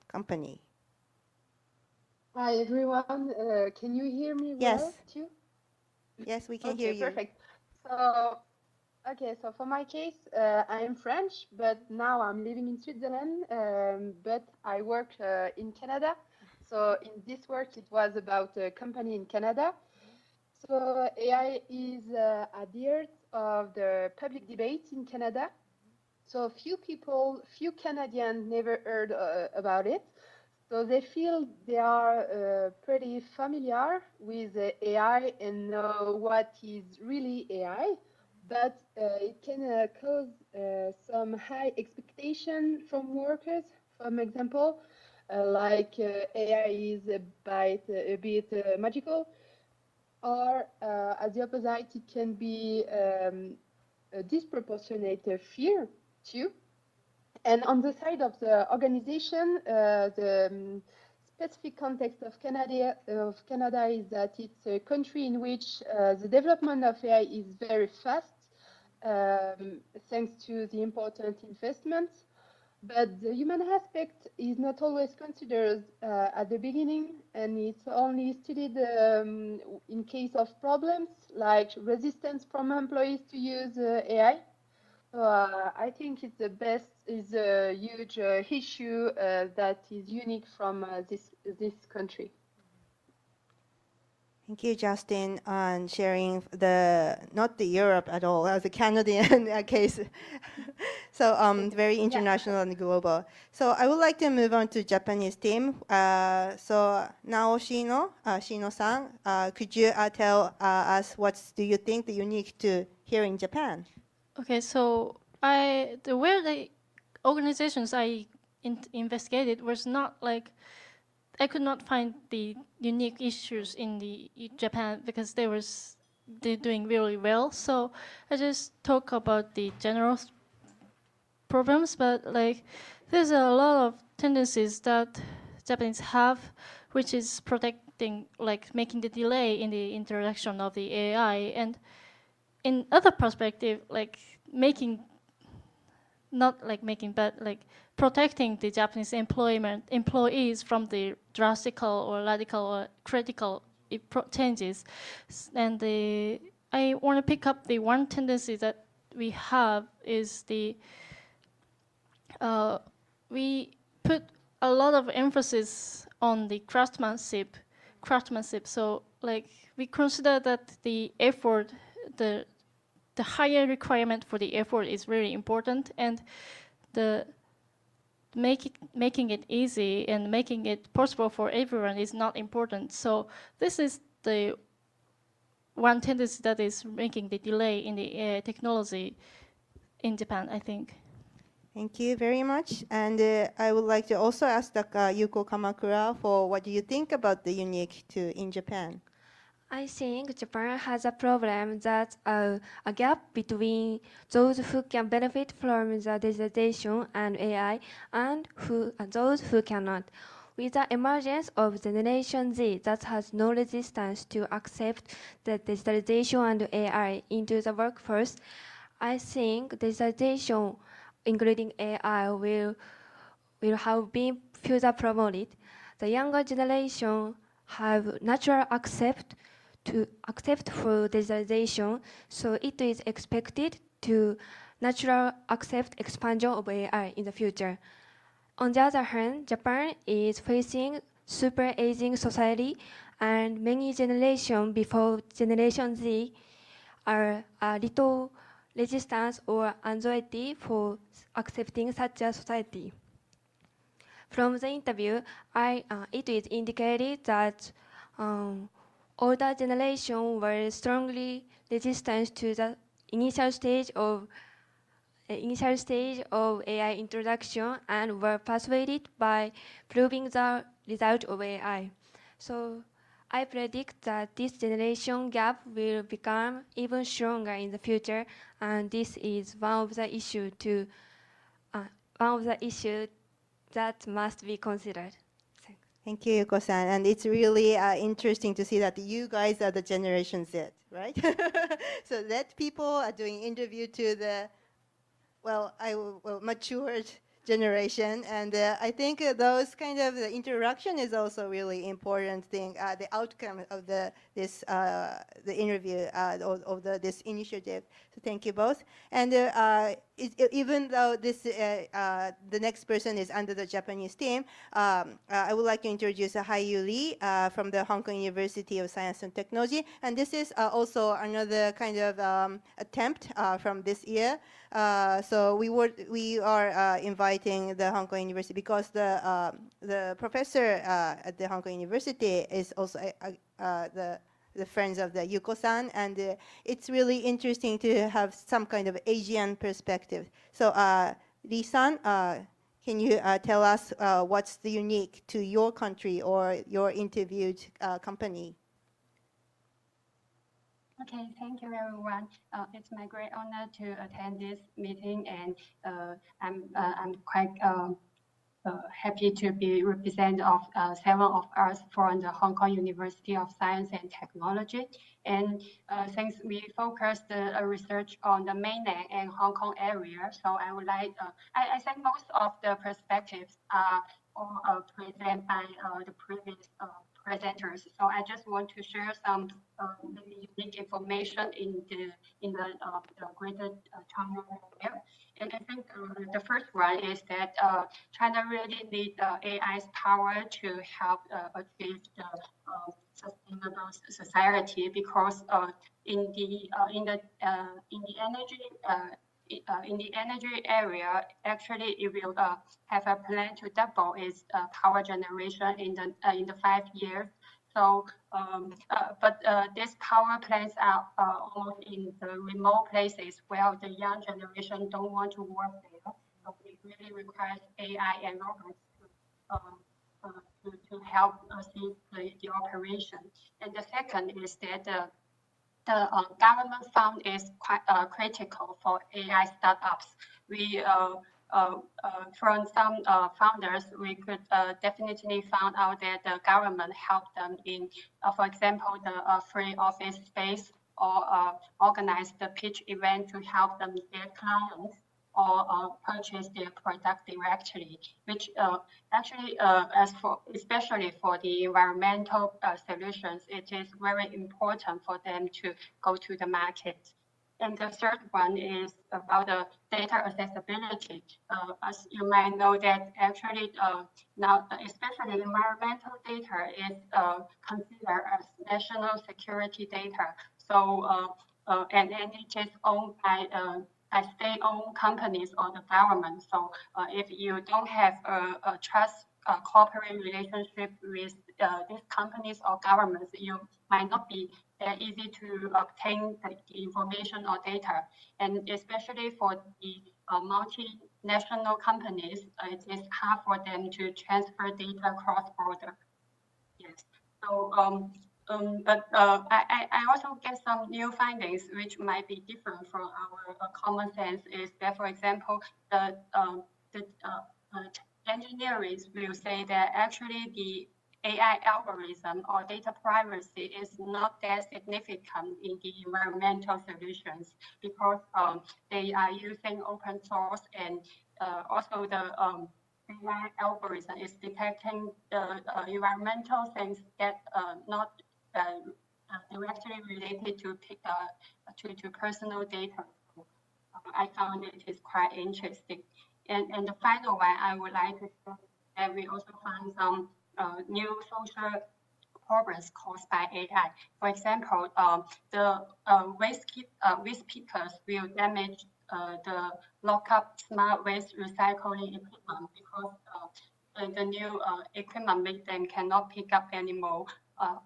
[SPEAKER 1] company?
[SPEAKER 10] Hi everyone, can you hear me well too?
[SPEAKER 1] Yes, we can hear you.
[SPEAKER 10] Perfect. So for my case, I'm French, but now I'm living in Switzerland, but I work in Canada. So in this work, it was about a company in Canada. So AI is at the heart of the public debate in Canada. So few Canadians never heard about it. So they feel they are pretty familiar with AI and know what is really AI, but it can cause some high expectation from workers. For example, AI is a bit magical, or as the opposite, it can be a disproportionate fear too. And on the side of the organization, the specific context of Canada is that it's a country in which the development of AI is very fast, thanks to the important investments. But the human aspect is not always considered at the beginning, and it's only studied in case of problems like resistance from employees to use AI. I think it's a huge issue that is unique from this country.
[SPEAKER 1] Thank you, Justin, on sharing not the Europe at all, the Canadian case. So very international and global. So I would like to move on to Japanese team. So now Shino-san, could you tell us what do you think the unique to here in Japan?
[SPEAKER 11] Okay, so the organizations I investigated was not like, I could not find the unique issues in Japan because they're doing really well. So I just talk about the general problems, but like there's a lot of tendencies that Japanese have, which is protecting, like making the delay in the introduction of the AI, and in other perspective, like protecting the Japanese employees from the drastical or radical or critical changes. And I want to pick up the one tendency that we have is we put a lot of emphasis on the craftsmanship. So like we consider that the effort, the higher requirement for the effort is really important, and making it easy and making it possible for everyone is not important. So this is the one tendency that is making the delay in the AI technology in Japan, I think.
[SPEAKER 1] Thank you very much. And I would like to also ask Yuko Kamakura for what do you think about the unique in Japan?
[SPEAKER 12] I think Japan has a problem that a gap between those who can benefit from the digitalization and AI and those who cannot. With the emergence of Generation Z that has no resistance to accept the digitalization and AI into the workforce, I think digitalization, including AI, will have been further promoted. The younger generation have natural accept for digitalization, so it is expected to natural accept expansion of AI in the future. On the other hand, Japan is facing super aging society, and many generations before Generation Z are a little resistance or anxiety for accepting such a society. From the interview, it is indicated that older generation were strongly resistant to the initial stage of AI introduction and were persuaded by proving the result of AI. So I predict that this generation gap will become even stronger in the future, and this is one of the issues that must be considered.
[SPEAKER 1] Thank you, Yuko-san. And it's really interesting to see that you guys are the Generation Z, right? So that people are doing interview to the, matured generation. And I think those kind of the interaction is also really important thing, the outcome of the interview of this initiative. So thank you both. And even though the next person is under the Japanese team, I would like to introduce Hayu Lee from the Hong Kong University of Science and Technology. And this is also another kind of attempt from this year. So we are inviting the Hong Kong University because the professor at the Hong Kong University is also the friends of the Yuko-san, and it's really interesting to have some kind of Asian perspective. So Lee-san, can you tell us what's the unique to your country or your interviewed company?
[SPEAKER 13] Okay, thank you everyone. It's my great honor to attend this meeting, and I'm quite happy to be representative of 7 of us from the Hong Kong University of Science and Technology. And since we focused the research on the mainland and Hong Kong area, so I would like, I think most of the perspectives are all presented by the previous presenters. So I just want to share some maybe unique information in the greater China area. And I think the first one is that China really needs AI's power to help achieve the sustainable society, because in the energy area, actually it will have a plan to double its power generation in the 5 years. So, but these power plants are almost in the remote places where the young generation don't want to work there. So it really requires AI and robots to help see the operation. And the second is that the government fund is quite critical for AI startups. We from some founders, we could definitely found out that the government helped them in, for example, the free office space, or organize the pitch event to help them get clients, or purchase their product directly, which actually, especially for the environmental solutions, it is very important for them to go to the market. And the third one is about the data accessibility. As you might know that actually now, especially environmental data is considered as national security data. So, and it is owned by state-owned companies or the government. So if you don't have a trust cooperate relationship with these companies or governments, you might not be easy to obtain the information or data. And especially for the multinational companies, it is hard for them to transfer data cross-border. Yes. So, but I also get some new findings which might be different from our common sense. Is that, for example, the engineers will say that actually the AI algorithm or data privacy is not that significant in the environmental solutions, because they are using open source, and also the AI algorithm is detecting the environmental things that not directly related to personal data. So, I found it is quite interesting. And the final one I would like to say that we also found some new social problems caused by AI. For example, the waste pickers will damage the lockup smart waste recycling equipment, because the new equipment make them cannot pick up anymore.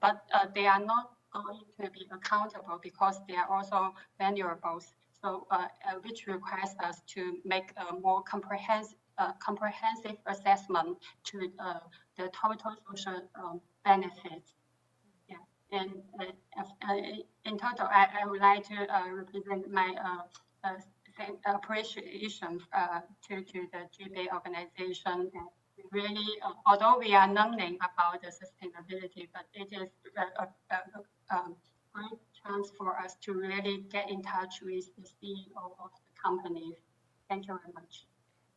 [SPEAKER 13] But they are not going to be accountable because they are also vulnerable. So, which requires us to make a more comprehensive assessment to the total social benefits. Yeah, and in total, I would like to represent my appreciation to the GPAI organization. And really, although we are learning about the sustainability, but it is a great chance for us to really get in touch with the CEO of the company. Thank you very much.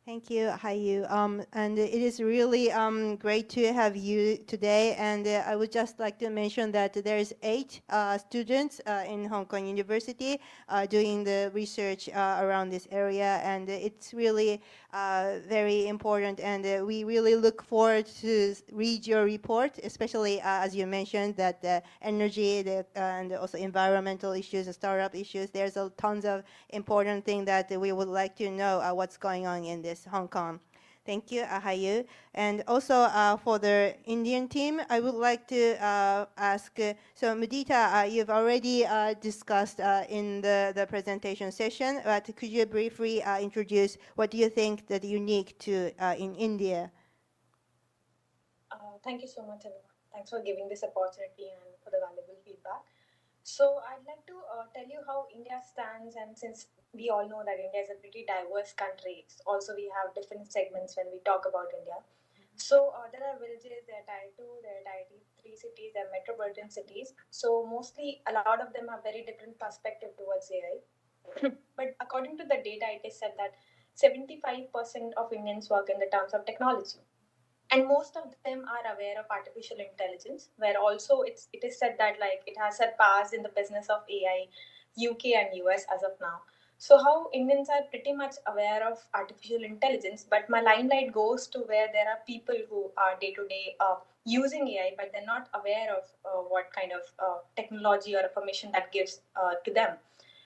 [SPEAKER 1] Thank you, Hayu. And it is really great to have you today. And I would just like to mention that there's 8 students in Hong Kong University doing the research around this area. And it's really very important. And we really look forward to read your report, especially as you mentioned that the energy and also environmental issues and startup issues. There's tons of important thing that we would like to know what's going on in this Hong Kong. Thank you, Hayu. And also for the Indian team, I would like to ask, so Mudita, you've already discussed in the presentation session, but could you briefly introduce what do you think that unique to in India?
[SPEAKER 8] Thank you so much, everyone. Thanks for giving this opportunity and for the valuable feedback. So I'd like to tell you how India stands, and since we all know that India is a pretty diverse country, also we have different segments when we talk about India. So there are villages, there are tier 2, there are tier 3 cities, there are metropolitan cities. So mostly a lot of them have very different perspective towards AI. But according to the data, it is said that 75% of Indians work in the terms of technology, and most of them are aware of artificial intelligence, where also it is said that like it has surpassed in the business of AI UK and US as of now. So how Indians are pretty much aware of artificial intelligence, but my limelight goes to where there are people who are day to day using AI, but they're not aware of what kind of technology or information that gives to them.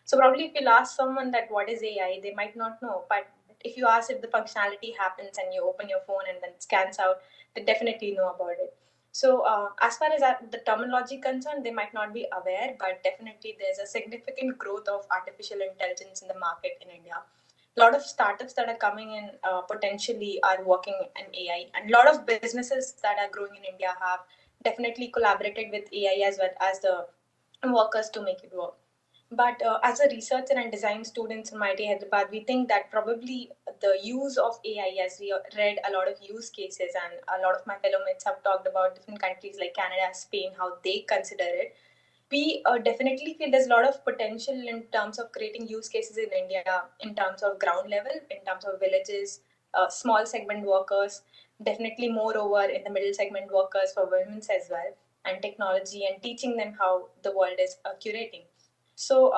[SPEAKER 8] So probably if you'll ask someone that what is AI, they might not know. But if you ask if the functionality happens and you open your phone and then it scans out, they definitely know about it. So as far as the terminology concerned, they might not be aware, but definitely there's a significant growth of artificial intelligence in the market in India. A lot of startups that are coming in potentially are working in AI, and a lot of businesses that are growing in India have definitely collaborated with AI as well as the workers to make it work. But as a researcher and design students in MIT Hyderabad, we think that probably the use of AI, as we read a lot of use cases, and a lot of my fellow mates have talked about different countries like Canada, Spain, how they consider it. We definitely feel there's a lot of potential in terms of creating use cases in India, in terms of ground level, in terms of villages, small segment workers, definitely moreover in the middle segment workers for women as well, and technology and teaching them how the world is curating. So,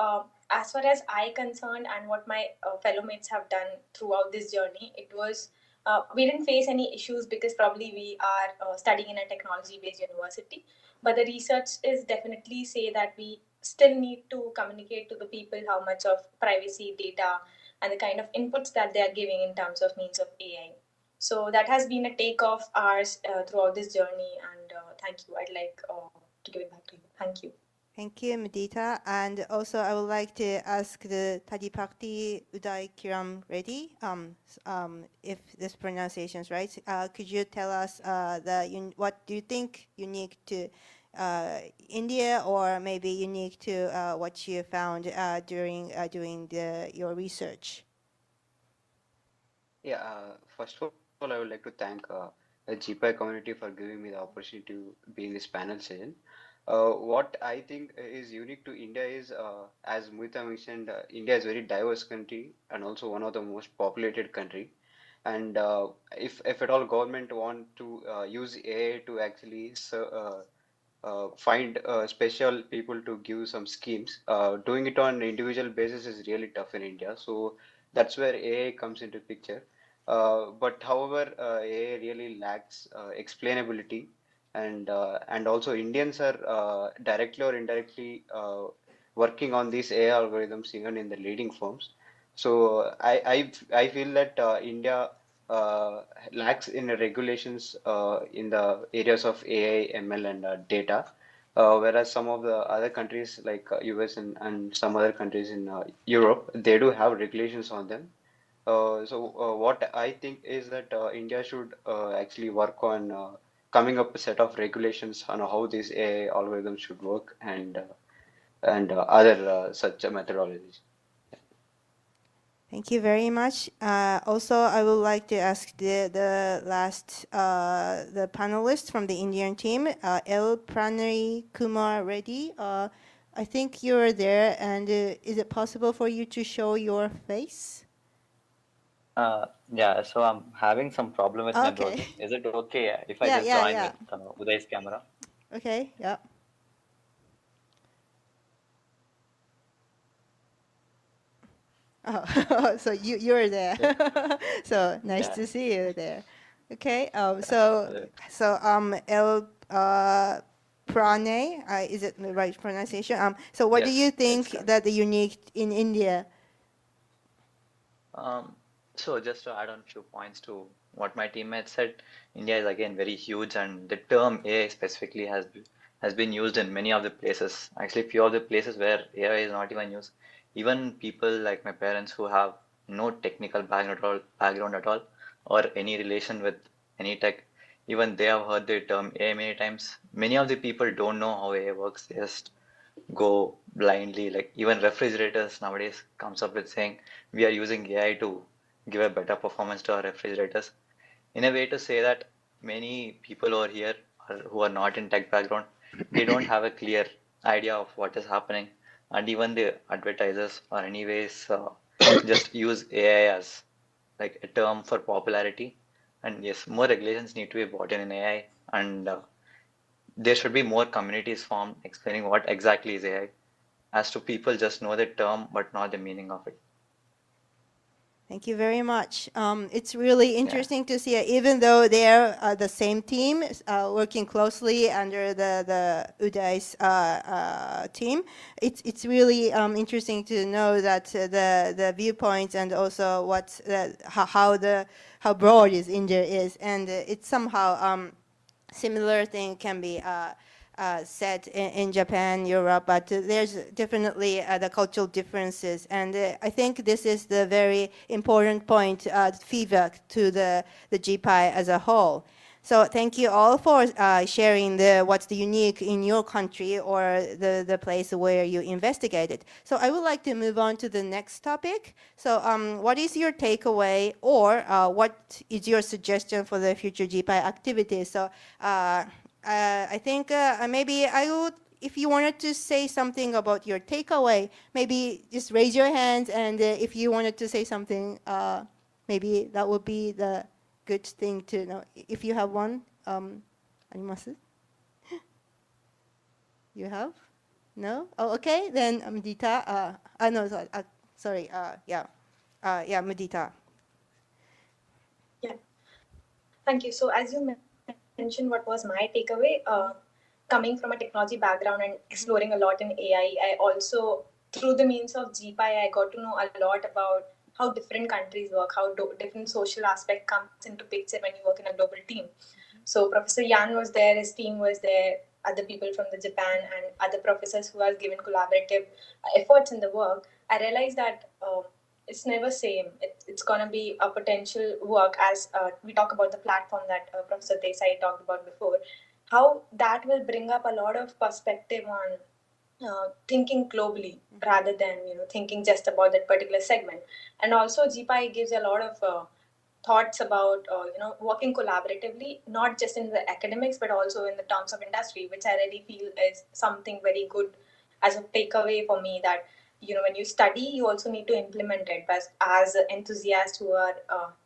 [SPEAKER 8] as far as I concerned, and what my fellow mates have done throughout this journey, it was we didn't face any issues because probably we are studying in a technology-based university. But the research is definitely say that we still need to communicate to the people how much of privacy data and the kind of inputs that they are giving in terms of means of AI. So that has been a take of ours throughout this journey, and thank you. I'd like to give it back to you. Thank you.
[SPEAKER 1] Thank you, Mudita. And also, I would like to ask the Tadipakti Uday Kiram Reddy, if this pronunciation is right. Could you tell us what do you think unique to India, or maybe unique to what you found during doing your research?
[SPEAKER 14] Yeah, first of all, I would like to thank the GPAI community for giving me the opportunity to be in this panel session. What I think is unique to India is, as Muita mentioned, India is a very diverse country and also one of the most populated country. And if at all government want to use AI to actually find special people to give some schemes, doing it on an individual basis is really tough in India. So that's where AI comes into picture. But however, AI really lacks explainability, and also Indians are directly or indirectly working on these AI algorithms even in the leading firms. So I feel that India lacks in the regulations in the areas of AI, ML, and data, whereas some of the other countries like US and some other countries in Europe, they do have regulations on them. So what I think is that India should actually work on coming up a set of regulations on how these AI algorithms should work, and other such methodologies.
[SPEAKER 1] Thank you very much. Also, I would like to ask the last the panelist from the Indian team, L. Pranay Kumar Reddy. I think you're there, and is it possible for you to show your face?
[SPEAKER 15] Yeah, so I'm having some problem with my
[SPEAKER 1] Okay.
[SPEAKER 15] browser. Is it okay if I
[SPEAKER 1] Yeah,
[SPEAKER 15] just
[SPEAKER 1] yeah,
[SPEAKER 15] join
[SPEAKER 1] yeah.
[SPEAKER 15] with Uday's camera?
[SPEAKER 1] Okay, yeah. Oh, so you're there.
[SPEAKER 15] Yeah.
[SPEAKER 1] So nice
[SPEAKER 15] Yeah.
[SPEAKER 1] to see you there. Okay.
[SPEAKER 15] Yeah.
[SPEAKER 1] El Prane, is it the right pronunciation? So what do you
[SPEAKER 15] Yes, it's
[SPEAKER 1] think
[SPEAKER 15] correct.
[SPEAKER 1] that the unique in India?
[SPEAKER 15] Um, so just to add on few points to what my teammate said, India is again very huge, and the term AI specifically has been used in many of the places. Actually, few of the places where AI is not even used, even people like my parents who have no technical background at all, or any relation with any tech, even they have heard the term AI many times. Many of the people don't know how AI works. They just go blindly. Like even refrigerators nowadays comes up with saying we are using AI to give a better performance to our refrigerators. In a way to say that many people over here who are not in tech background, they don't have a clear idea of what is happening, and even the advertisers or anyways just use AI as like a term for popularity. And yes, more regulations need to be brought in AI, and there should be more communities formed explaining what exactly is AI, as to people just know the term but not the meaning of it.
[SPEAKER 1] Thank you very much. It's really
[SPEAKER 15] Yeah.
[SPEAKER 1] interesting to see, even though they're the same team, working closely under the Udai's team, it's really interesting to know that the viewpoints and also how broad is India is, and it's somehow similar thing can be said in Japan, Europe, but there's definitely the cultural differences. And I think this is the very important point, feedback to the GPAI as a whole. So thank you all for sharing what's the unique in your country or the place where you investigated. So I would like to move on to the next topic. So what is your takeaway, or what is your suggestion for the future GPAI activities? So I think maybe I would, if you wanted to say something about your takeaway, maybe just raise your hands, and if you wanted to say something, maybe that would be the good thing to know. If you have one, あります? You have? No? Oh, okay. Then Mudita. No, sorry. Yeah, Mudita.
[SPEAKER 8] Yeah, thank you. So as you mentioned, what was my takeaway? Coming from a technology background and exploring a lot in AI, I also, through the means of GPAI, I got to know a lot about how different countries work, how different social aspect comes into picture when you work in a global team. So Professor Yan was there, his team was there, other people from the Japan and other professors who have given collaborative efforts in the work. I realized that it's never same. It's gonna be a potential work as we talk about the platform that Professor Desai talked about before. How that will bring up a lot of perspective on thinking globally rather than thinking just about that particular segment. And also GPI gives a lot of thoughts about working collaboratively, not just in the academics but also in the terms of industry, which I really feel is something very good as a takeaway for me, that when you study you also need to implement it. But as enthusiasts who are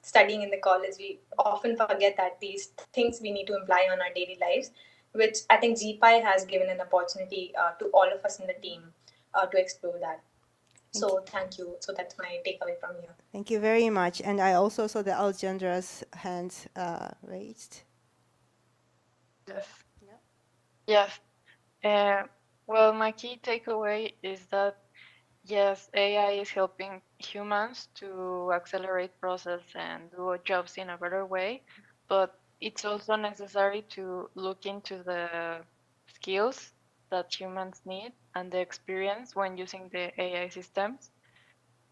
[SPEAKER 8] studying in the college, we often forget that these things we need to imply on our daily lives, which I think GPI has given an opportunity to all of us in the team to explore that. So thank you. So that's my takeaway from here.
[SPEAKER 1] Thank you very much. And I also saw the Alexandra's hand raised.
[SPEAKER 9] Yes. Yes. Well, my key takeaway is that yes, AI is helping humans to accelerate process and do jobs in a better way, but it's also necessary to look into the skills that humans need and the experience when using the AI systems,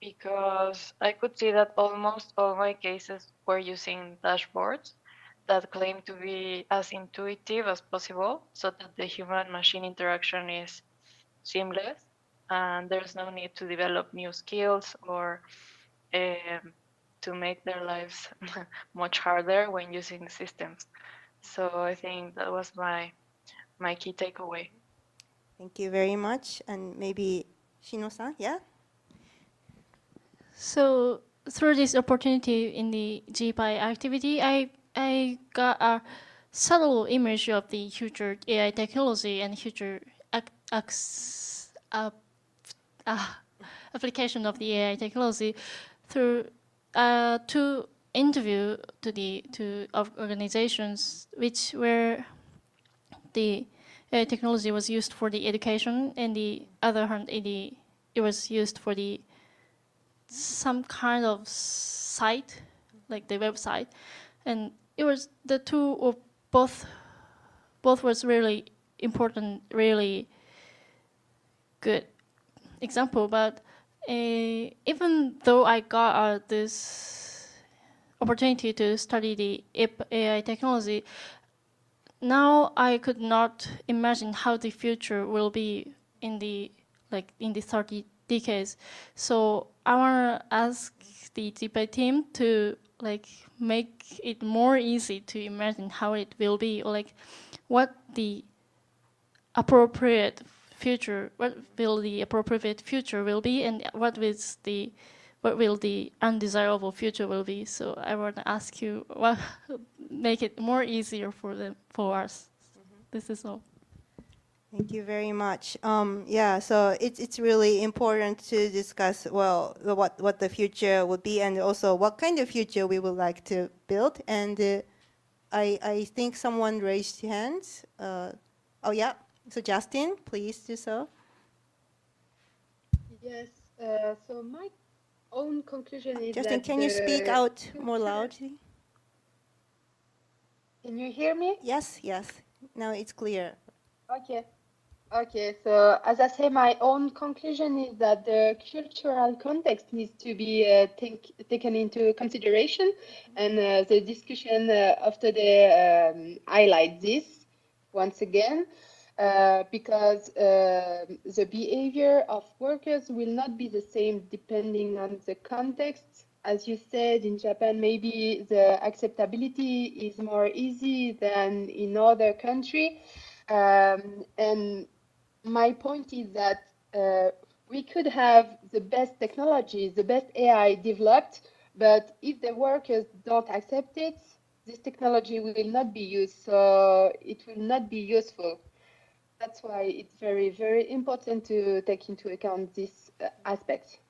[SPEAKER 9] because I could see that almost all my cases were using dashboards that claim to be as intuitive as possible so that the human machine interaction is seamless and there's no need to develop new skills or to make their lives much harder when using systems. So I think that was my key takeaway.
[SPEAKER 1] Thank you very much. And maybe Shino-san, yeah?
[SPEAKER 11] So through this opportunity in the GPAI activity, I got a subtle image of the future AI technology and future application of the AI technology through two interview to organizations which were the technology was used for the education, and the other hand, it was used for the some kind of site, like the website, and it was the two or both was really important, really good example. But even though I got this opportunity to study the AI technology, now I could not imagine how the future will be in the 30 decades. So I want to ask the GPAI team to make it more easy to imagine how it will be, or what the appropriate future, what will the appropriate future will be, and what will the undesirable future will be. So I want to ask you, what make it more easier for us. This is all.
[SPEAKER 1] Thank you very much. Yeah, so it's really important to discuss, well, what the future would be, and also what kind of future we would like to build. And I think someone raised hands. Oh yeah, so Justin, please do so.
[SPEAKER 10] Yes. So my own conclusion is
[SPEAKER 1] Justin,
[SPEAKER 10] that
[SPEAKER 1] can you speak out more loudly?
[SPEAKER 10] Can you hear me?
[SPEAKER 1] Yes. Now it's clear.
[SPEAKER 10] Okay, so as I say, my own conclusion is that the cultural context needs to be taken into consideration, and the discussion of today highlights this once again, because the behavior of workers will not be the same depending on the context. As you said, in Japan, maybe the acceptability is more easy than in other countries. And my point is that we could have the best technology, the best AI developed, but if the workers don't accept it, this technology will not be used, so it will not be useful. That's why it's very, very important to take into account this aspect.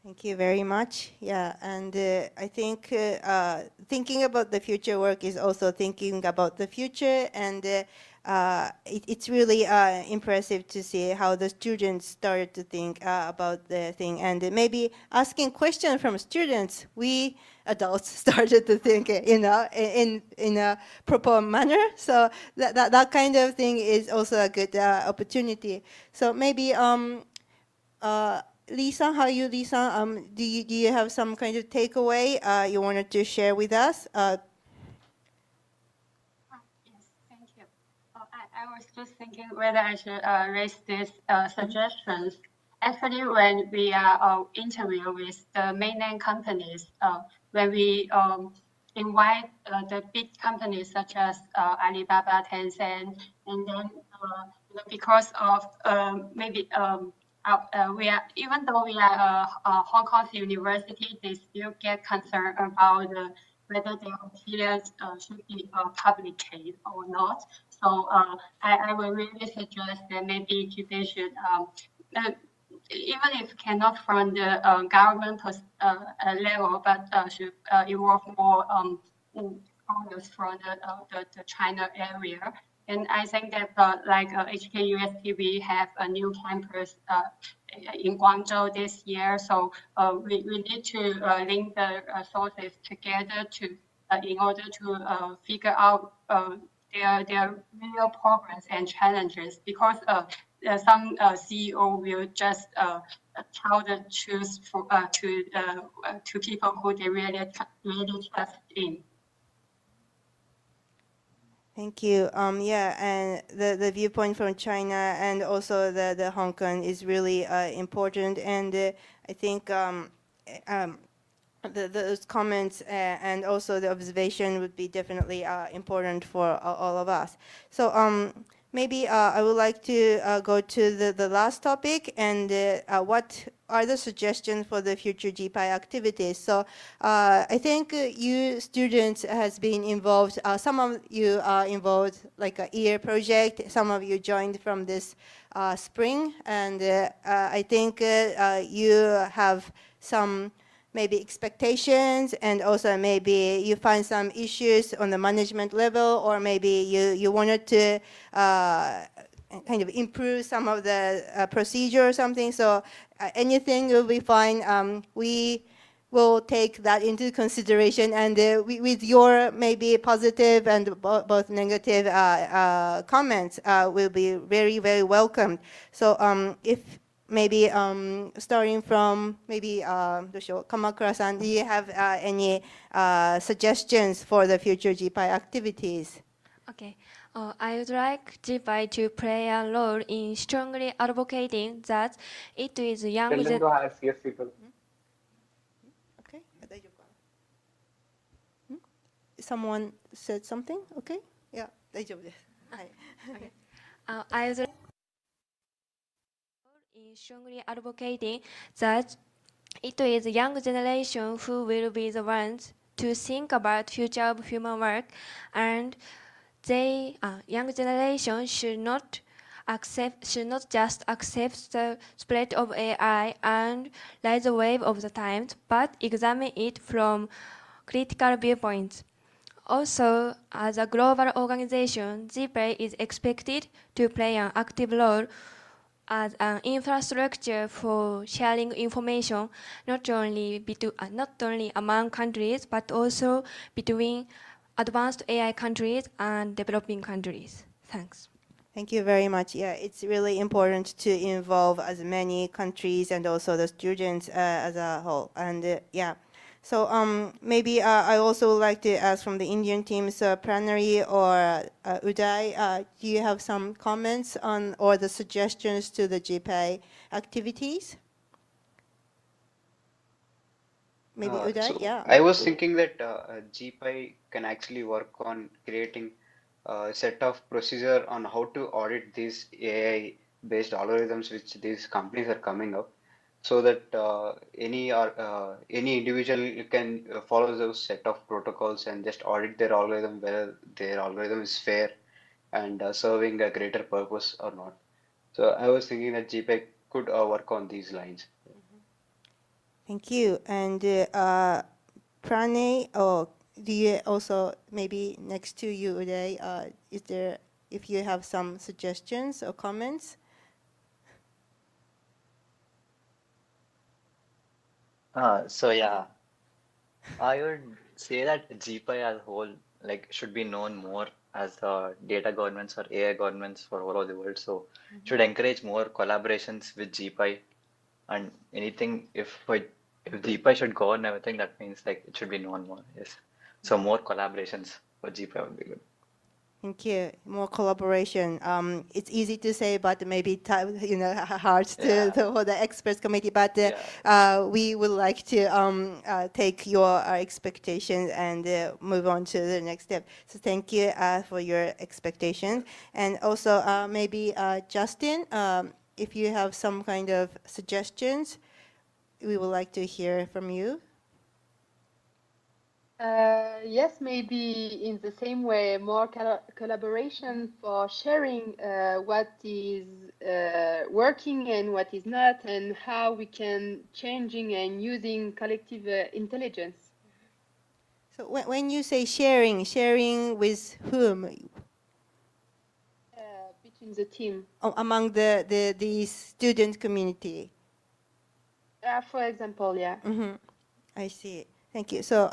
[SPEAKER 1] Thank you very much. Yeah, and I think thinking about the future work is also thinking about the future, and it's really impressive to see how the students started to think about the thing, and maybe asking questions from students, we adults started to think, in a proper manner. So that kind of thing is also a good opportunity. So maybe Lisa, how are you, Lisa? Do you have some kind of takeaway you wanted to share with us?
[SPEAKER 13] Yes, thank you. I was just thinking whether I should raise these suggestions. Actually, when we are interview with the mainland companies, when we invite the big companies such as Alibaba, Tencent, and then because of maybe we are, even though we are a Hong Kong university, they still get concerned about whether their materials should be published or not. So I will really suggest that maybe they should, even if cannot from the government level, but should involve more scholars from the China area. And I think that like HKUST, we have a new campus in Guangzhou this year. So we need to link the sources together to in order to figure out their real problems and challenges. Because some CEO will just tell the truth to people who they really trust in.
[SPEAKER 1] Thank you. Yeah, and the viewpoint from China and also the Hong Kong is really important. And I think those comments and also the observation would be definitely important for all of us. So maybe I would like to go to the last topic, and what are the suggestions for the future GPAI activities? So I think you students has been involved, some of you are involved like a year project, some of you joined from this spring, and I think you have some maybe expectations, and also maybe you find some issues on the management level, or maybe you wanted to kind of improve some of the procedure or something. So anything will be fine. We will take that into consideration, and with your maybe positive and both negative comments will be very, very welcome. So if maybe starting from maybe Kamakura-san, do you have any suggestions for the future GPAI activities?
[SPEAKER 12] Okay. I would like GPAI to play a role in strongly advocating that it is young.
[SPEAKER 16] Tell them to hire CS people.
[SPEAKER 1] Okay. Someone said something? Okay. Yeah. 大丈夫です。はい。
[SPEAKER 12] Okay. I would like in strongly advocating that it is young generation who will be the ones to think about future of human work, and they young generation should not just accept the spread of AI and ride the wave of the times, but examine it from critical viewpoints. Also, as a global organization, GPAI is expected to play an active role as an infrastructure for sharing information, not only among countries, but also between advanced AI countries and developing countries. Thanks.
[SPEAKER 1] Thank you very much. Yeah, it's really important to involve as many countries and also the students as a whole. And yeah, so maybe I also would like to ask from the Indian teams, Pranari or Uday, do you have some comments on or the suggestions to the GPAI activities? Maybe Uday, yeah.
[SPEAKER 14] I was thinking that GPAI can actually work on creating a set of procedure on how to audit these AI-based algorithms which these companies are coming up, so that any individual can follow those set of protocols and just audit their algorithm, whether their algorithm is fair and serving a greater purpose or not. So I was thinking that GPAI could work on these lines.
[SPEAKER 1] Thank you. And Pranay, do you also, maybe next to you, Uday, is there, if you have some suggestions or comments?
[SPEAKER 15] So yeah, I would say that GPAI as a whole should be known more as data governments or AI governments for all over the world. So should encourage more collaborations with GPAI, and anything if GPAI should govern everything, that means it should be known more. Yes. So more collaborations for GPAI would be good.
[SPEAKER 1] Thank you. More collaboration. It's easy to say, but maybe hard for the experts committee. But we would like to take your expectations and move on to the next step. So thank you for your expectations. And also maybe Justin, if you have some kind of suggestions, we would like to hear from you.
[SPEAKER 10] Yes, maybe in the same way, more collaboration for sharing what is working and what is not, and how we can changing and using collective intelligence.
[SPEAKER 1] So when you say sharing with whom?
[SPEAKER 10] Between the team.
[SPEAKER 1] Among the student community.
[SPEAKER 10] For example, yeah.
[SPEAKER 1] I see. Thank you. So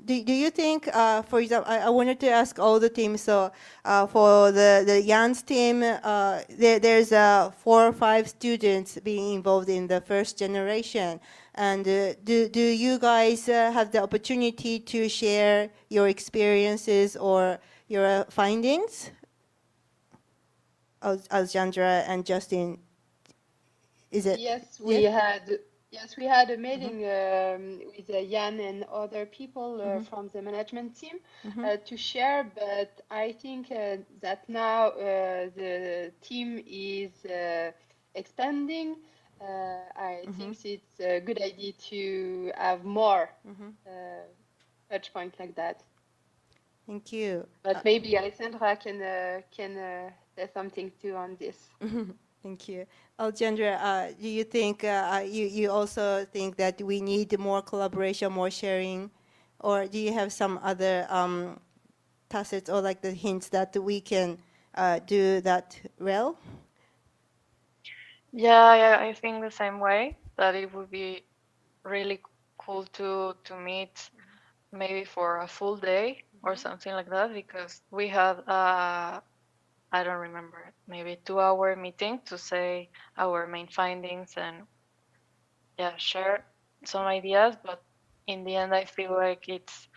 [SPEAKER 1] do you think, for example, I wanted to ask all the teams, so for the Jan's team, there's 4 or 5 students being involved in the first generation. And do you guys have the opportunity to share your experiences or your findings? Alexandra and Justin, is it?
[SPEAKER 10] Yes, we had Yes, we had a meeting with Jan and other people from the management team to share, but I think that now the team is expanding. I think it's a good idea to have more touch points like that.
[SPEAKER 1] Thank you.
[SPEAKER 10] But maybe Alessandra can say something too on this.
[SPEAKER 1] Thank you. Alexandra, do you think you also think that we need more collaboration, more sharing, or do you have some other tacits or like the hints that we can do that well?
[SPEAKER 9] Yeah, I think the same way, that it would be really cool to meet maybe for a full day or something like that, because we had I don't remember, maybe 2-hour meeting to say our main findings and share some ideas. But in the end, I feel like it's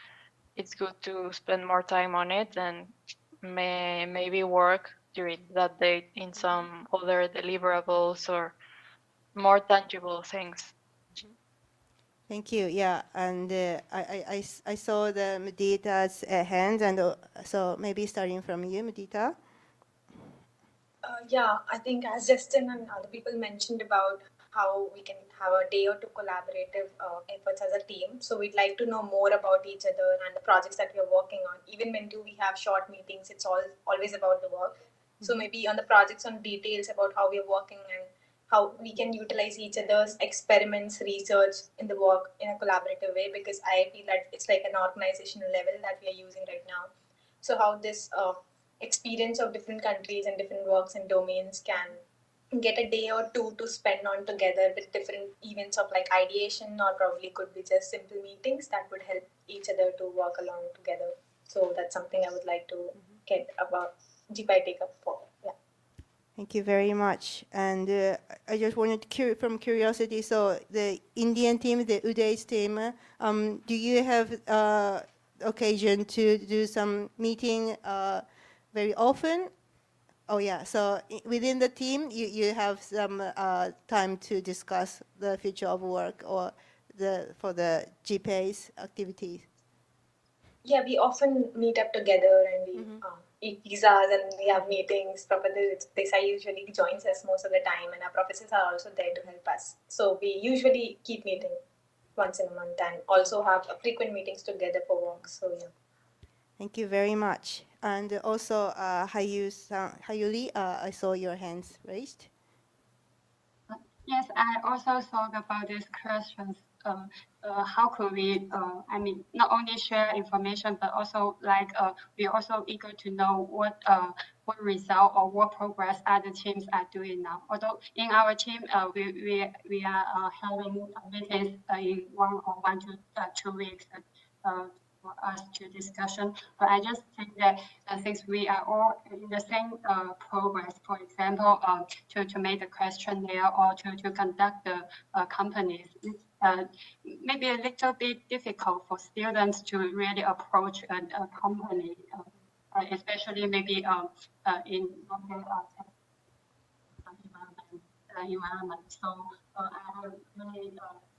[SPEAKER 9] good to spend more time on it and maybe work during that day in some other deliverables or more tangible things.
[SPEAKER 1] Thank you. Yeah, and I saw the Mudita's hand, and so maybe starting from you, Mudita.
[SPEAKER 8] Yeah, I think as Justin and other people mentioned about how we can have a day or two collaborative efforts as a team. So we'd like to know more about each other and the projects that we are working on. Even when we have short meetings, it's always about the work. So maybe on the projects, on details about how we are working and how we can utilize each other's experiments, research in the work in a collaborative way, because I feel that it's like an organizational level that we are using right now. So how this experience of different countries and different works and domains can get a day or two to spend on together with different events of like ideation, or probably could be just simple meetings that would help each other to work along together. So that's something I would like to get about GPAI take up for. Yeah.
[SPEAKER 1] Thank you very much. And I just wanted to, from curiosity, so the Indian team, the Uday's team, do you have occasion to do some meeting very often? Oh yeah, so within the team, you have some time to discuss the future of work or for the GPA's activities.
[SPEAKER 8] Yeah, we often meet up together and we eat pizzas and we have meetings. Professor Desai usually joins us most of the time, and our professors are also there to help us. So we usually keep meeting once in a month and also have frequent meetings together for work. So yeah.
[SPEAKER 1] Thank you very much. And also, Hayuli, I saw your hands raised.
[SPEAKER 13] Yes, I also thought about these questions. How could we, not only share information, but also we're also eager to know what result or what progress other teams are doing now. Although in our team, we are having meetings in 1 to 2 weeks for us to discussion. But I just think that since we are all in the same progress, for example, to make the questionnaire or to conduct the companies, it's maybe a little bit difficult for students to really approach a company, especially maybe in environment. So I really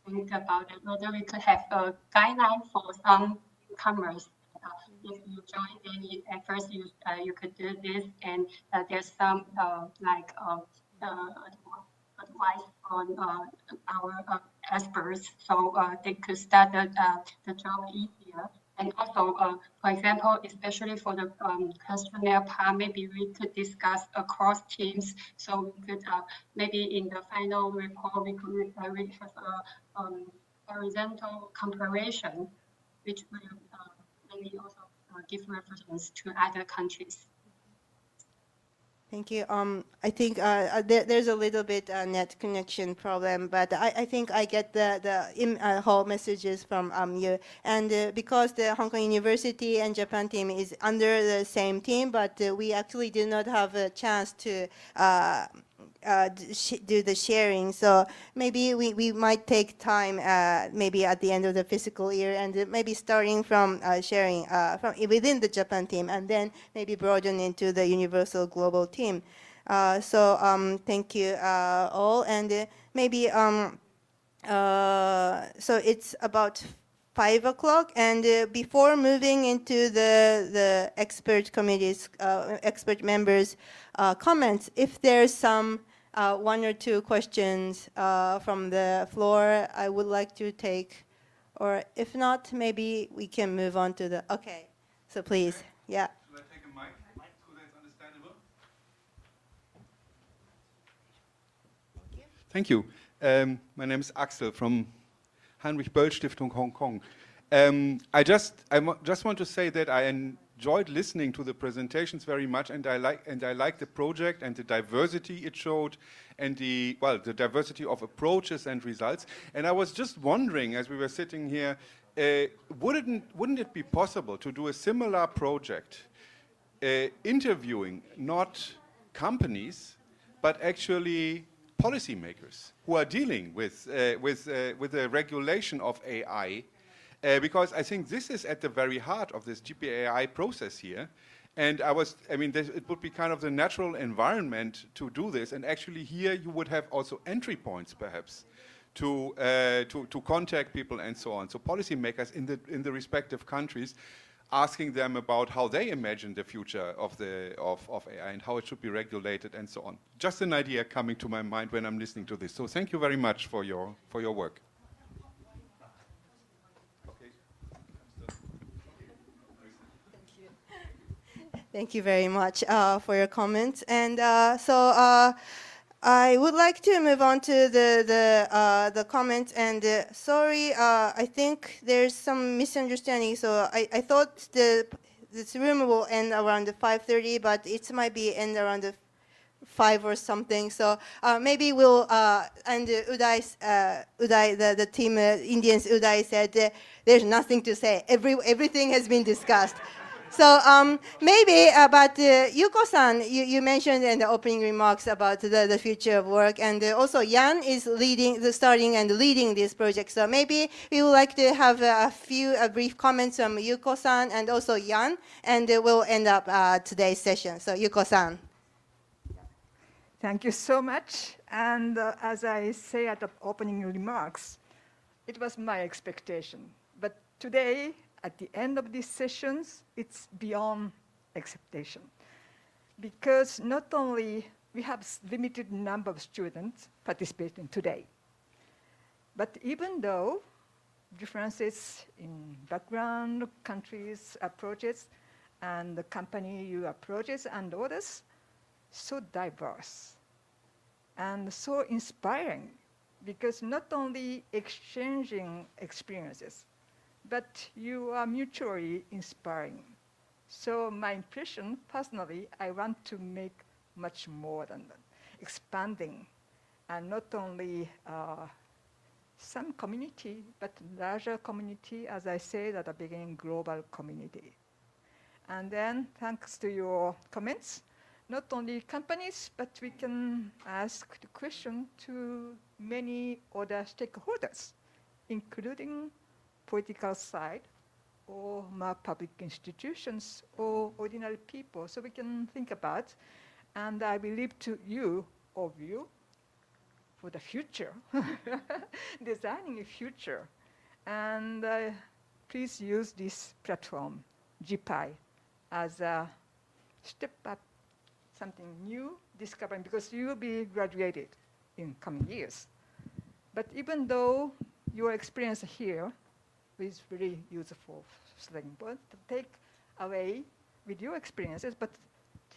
[SPEAKER 13] think about it, whether we could have a guideline for some newcomers. If you join any efforts, you could do this, and there's some advice on our experts, so they could start the job easier. And also, for example, especially for the questionnaire part, maybe we could discuss across teams. So we could maybe in the final report, we could have a horizontal comparison, which will maybe also give reference to other countries.
[SPEAKER 1] Thank you. I think there's a little bit net connection problem, but I think I get the whole messages from you. And because the Hong Kong University and Japan team is under the same team, but we actually did not have a chance to do the sharing. So maybe we might take time, maybe at the end of the fiscal year, and maybe starting from sharing from within the Japan team, and then maybe broaden into the universal global team. So thank you all, and maybe So it's about 5 o'clock, and before moving into the expert committees, expert members' comments, if there's some one or two questions from the floor, I would like to take, or if not, maybe we can move on to the, okay, so please, yeah.
[SPEAKER 16] Should I take a mic so that's understandable? Thank you. My name is Axel from Heinrich Böll Stiftung, Hong Kong. I just want to say that I enjoyed listening to the presentations very much, and I like the project and the diversity it showed, and the diversity of approaches and results. And I was just wondering, as we were sitting here, wouldn't it be possible to do a similar project, interviewing not companies, but actually policymakers who are dealing with the regulation of AI, because I think this is at the very heart of this GPAI process here. And it would be kind of the natural environment to do this. And actually here you would have also entry points, perhaps, to contact people and so on. So policymakers in the respective countries, asking them about how they imagine the future of AI and how it should be regulated and so on. Just an idea coming to my mind when I'm listening to this. So thank you very much for your work.
[SPEAKER 1] Thank you very much for your comments. And I would like to move on to the comments. And sorry, I think there's some misunderstanding. So I thought this room will end around 5:30, but it might be end around 5 or something. So maybe we'll, and Uday, the team, Indians, Uday said, there's nothing to say. Everything has been discussed. So maybe, but Yuko-san, you mentioned in the opening remarks about the future of work, and also Jan is starting and leading this project. So maybe we would like to have a brief comments from Yuko-san and also Jan, and we'll end up today's session. So Yuko-san.
[SPEAKER 3] Thank you so much. And as I say at the opening remarks, it was my expectation. But today, at the end of these sessions, it's beyond expectation. Because not only we have limited number of students participating today, but even though differences in background, countries, approaches, and the company you approaches and others, so diverse and so inspiring, because not only exchanging experiences, but you are mutually inspiring. So my impression, personally, I want to make much more than that, expanding, and not only some community, but larger community, as I said at the beginning, global community. And then, thanks to your comments, not only companies, but we can ask the question to many other stakeholders, including political side, or more public institutions, or ordinary people. So we can think about, and I believe to you, all of you, for the future, designing a future. And please use this platform, GPAI, as a step up, something new, discovering, because you will be graduated in coming years. But even though your experience here is very useful, but take away with your experiences, but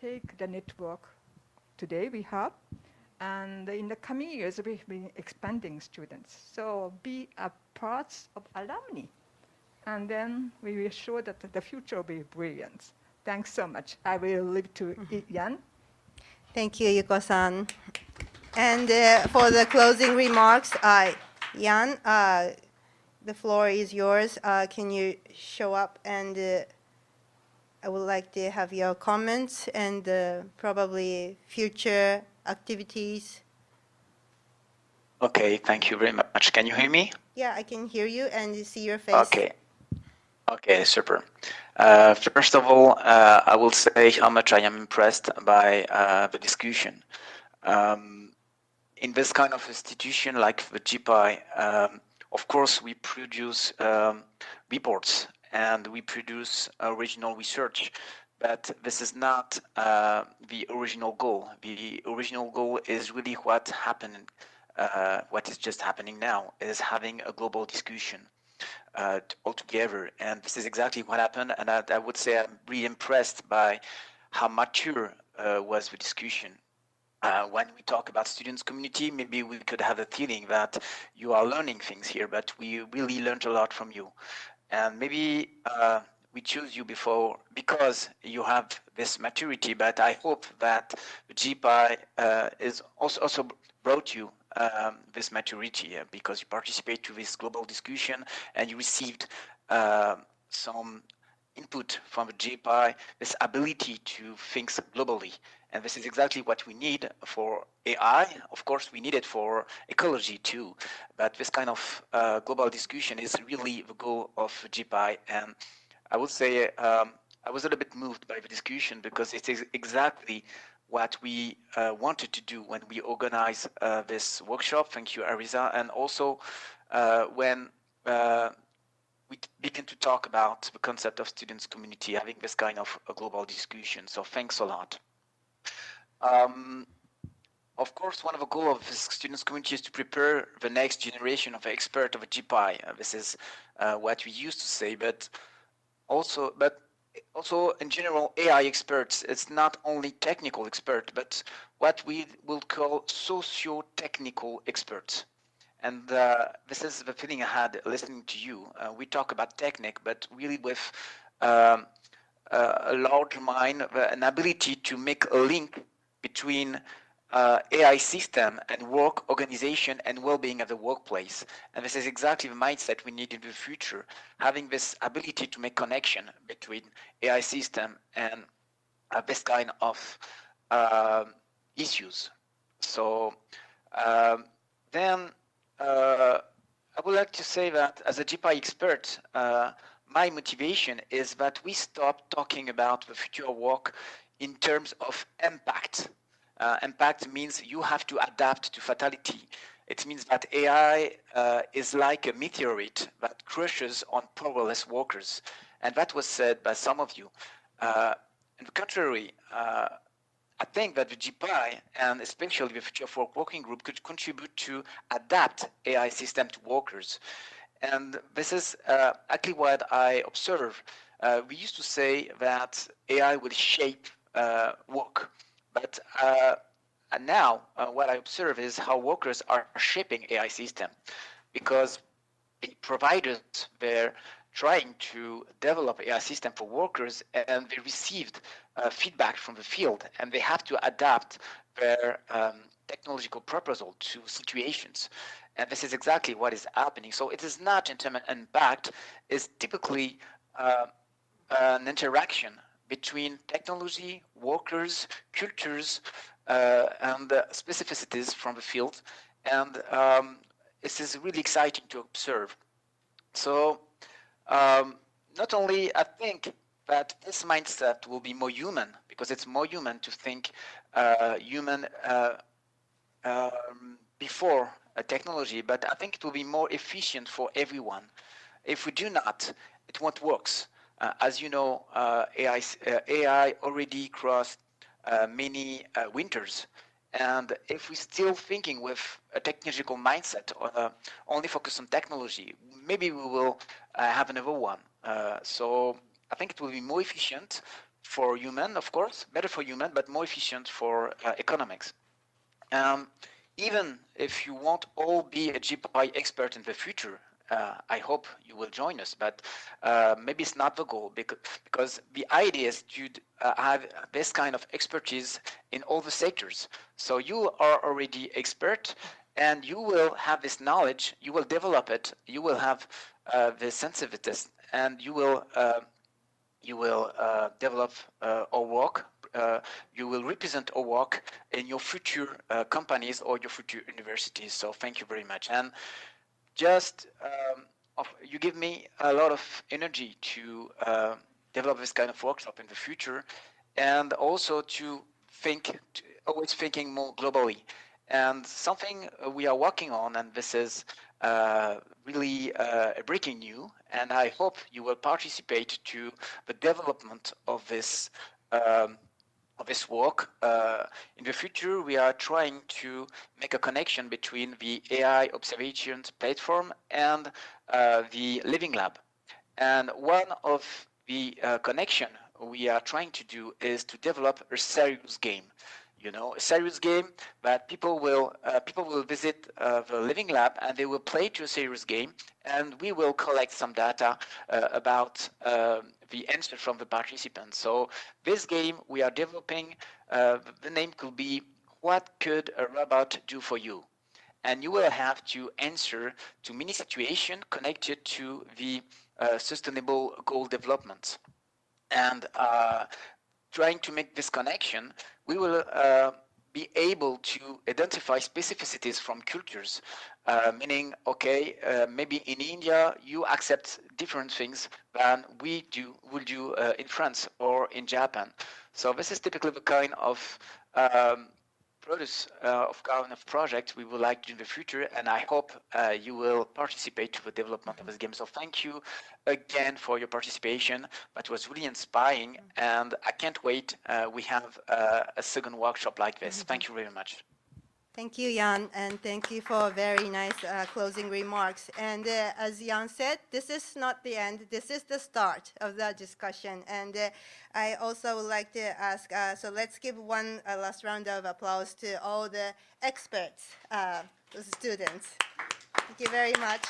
[SPEAKER 3] take the network today we have, and in the coming years we've been expanding students. So be a part of alumni, and then we will show that the future will be brilliant. Thanks so much. I will leave to Jan.
[SPEAKER 1] Thank you, Yuko-san. And for the closing remarks, Jan, the floor is yours. Can you show up, and I would like to have your comments and probably future activities.
[SPEAKER 4] Okay, thank you very much. Can you hear me?
[SPEAKER 1] Yeah, I can hear you and see your face.
[SPEAKER 4] Okay, super. First of all, I will say how much I am impressed by the discussion. in this kind of institution like the GPAI, of course, we produce reports and we produce original research, but this is not the original goal. The original goal is really what happened, what is just happening now, is having a global discussion altogether. And this is exactly what happened. And I would say I'm really impressed by how mature was the discussion. When we talk about students community, maybe we could have a feeling that you are learning things here, but we really learned a lot from you. And maybe we choose you before because you have this maturity, but I hope that GPAI is also brought you this maturity because you participate to this global discussion and you received some input from the GPAI, this ability to think globally. And this is exactly what we need for AI. Of course, we need it for ecology too. But this kind of global discussion is really the goal of GPAI. And I would say I was a little bit moved by the discussion because it is exactly what we wanted to do when we organized this workshop. Thank you, Ariza. And also when we begin to talk about the concept of students community, having this kind of a global discussion. So thanks a lot. Of course, one of the goals of this students community is to prepare the next generation of experts of a GPAI. This is what we used to say, but also in general, AI experts, it's not only technical experts, but what we will call socio-technical experts. And this is the feeling I had listening to you. We talk about technique, but really with a large mind, an ability to make a link between AI system and work organization and well-being at the workplace. And this is exactly the mindset we need in the future, having this ability to make connection between AI system and this kind of issues. So then I would like to say that as a GPAI expert, my motivation is that we stop talking about the future of work in terms of impact. Impact means you have to adapt to fatality. It means that AI is like a meteorite that crushes on powerless workers. And that was said by some of you. On the contrary, I think that the GPAI and especially the Future of Work Working Group could contribute to adapt AI system to workers. And this is actually what I observe. We used to say that AI will shape work, but now what I observe is how workers are shaping AI system, because the providers, they're trying to develop AI system for workers, and they received feedback from the field, and they have to adapt their technological proposal to situations. And this is exactly what is happening. So it is not in terms of impact, it's typically an interaction between technology, workers, cultures, and specificities from the field. And this is really exciting to observe. So not only I think that this mindset will be more human, because it's more human to think human before technology, but I think it will be more efficient for everyone. If we do not, it won't work. As you know, AI already crossed many winters. And if we're still thinking with a technological mindset, only focus on technology, maybe we will have another one. So I think it will be more efficient for human, of course, better for human, but more efficient for economics. Even if you won't all be a GPAI expert in the future, I hope you will join us, but maybe it's not the goal, because the idea is to have this kind of expertise in all the sectors. So you are already expert, and you will have this knowledge, you will develop it, you will have the sensitiveness, and you will develop our work. You will represent our work in your future companies or your future universities. So thank you very much. And just you give me a lot of energy to develop this kind of workshop in the future, and also to think, always thinking more globally. And something we are working on, and this is really breaking new, and I hope you will participate to the development of this work. In the future, we are trying to make a connection between the AI observations platform and the Living Lab. And one of the connection we are trying to do is to develop a serious game. You know, a serious game that people will visit the Living Lab and they will play to a serious game, and we will collect some data about the answer from the participants. So this game we are developing, the name could be "What Could a Robot Do for You?" And you will have to answer to many situations connected to the sustainable goal development. And trying to make this connection, we will be able to identify specificities from cultures, meaning, okay, maybe in India you accept different things than we will do in France or in Japan. So this is typically the kind of produce of kind of project we would like to do in the future, and I hope you will participate to the development of this game. So thank you again for your participation. That was really inspiring, and I can't wait. We have a second workshop like this. Thank you very much.
[SPEAKER 1] Thank you, Jan, and thank you for very nice closing remarks. And as Jan said, this is not the end. This is the start of the discussion. And I also would like to ask, so let's give one last round of applause to all the experts, the students. Thank you very much.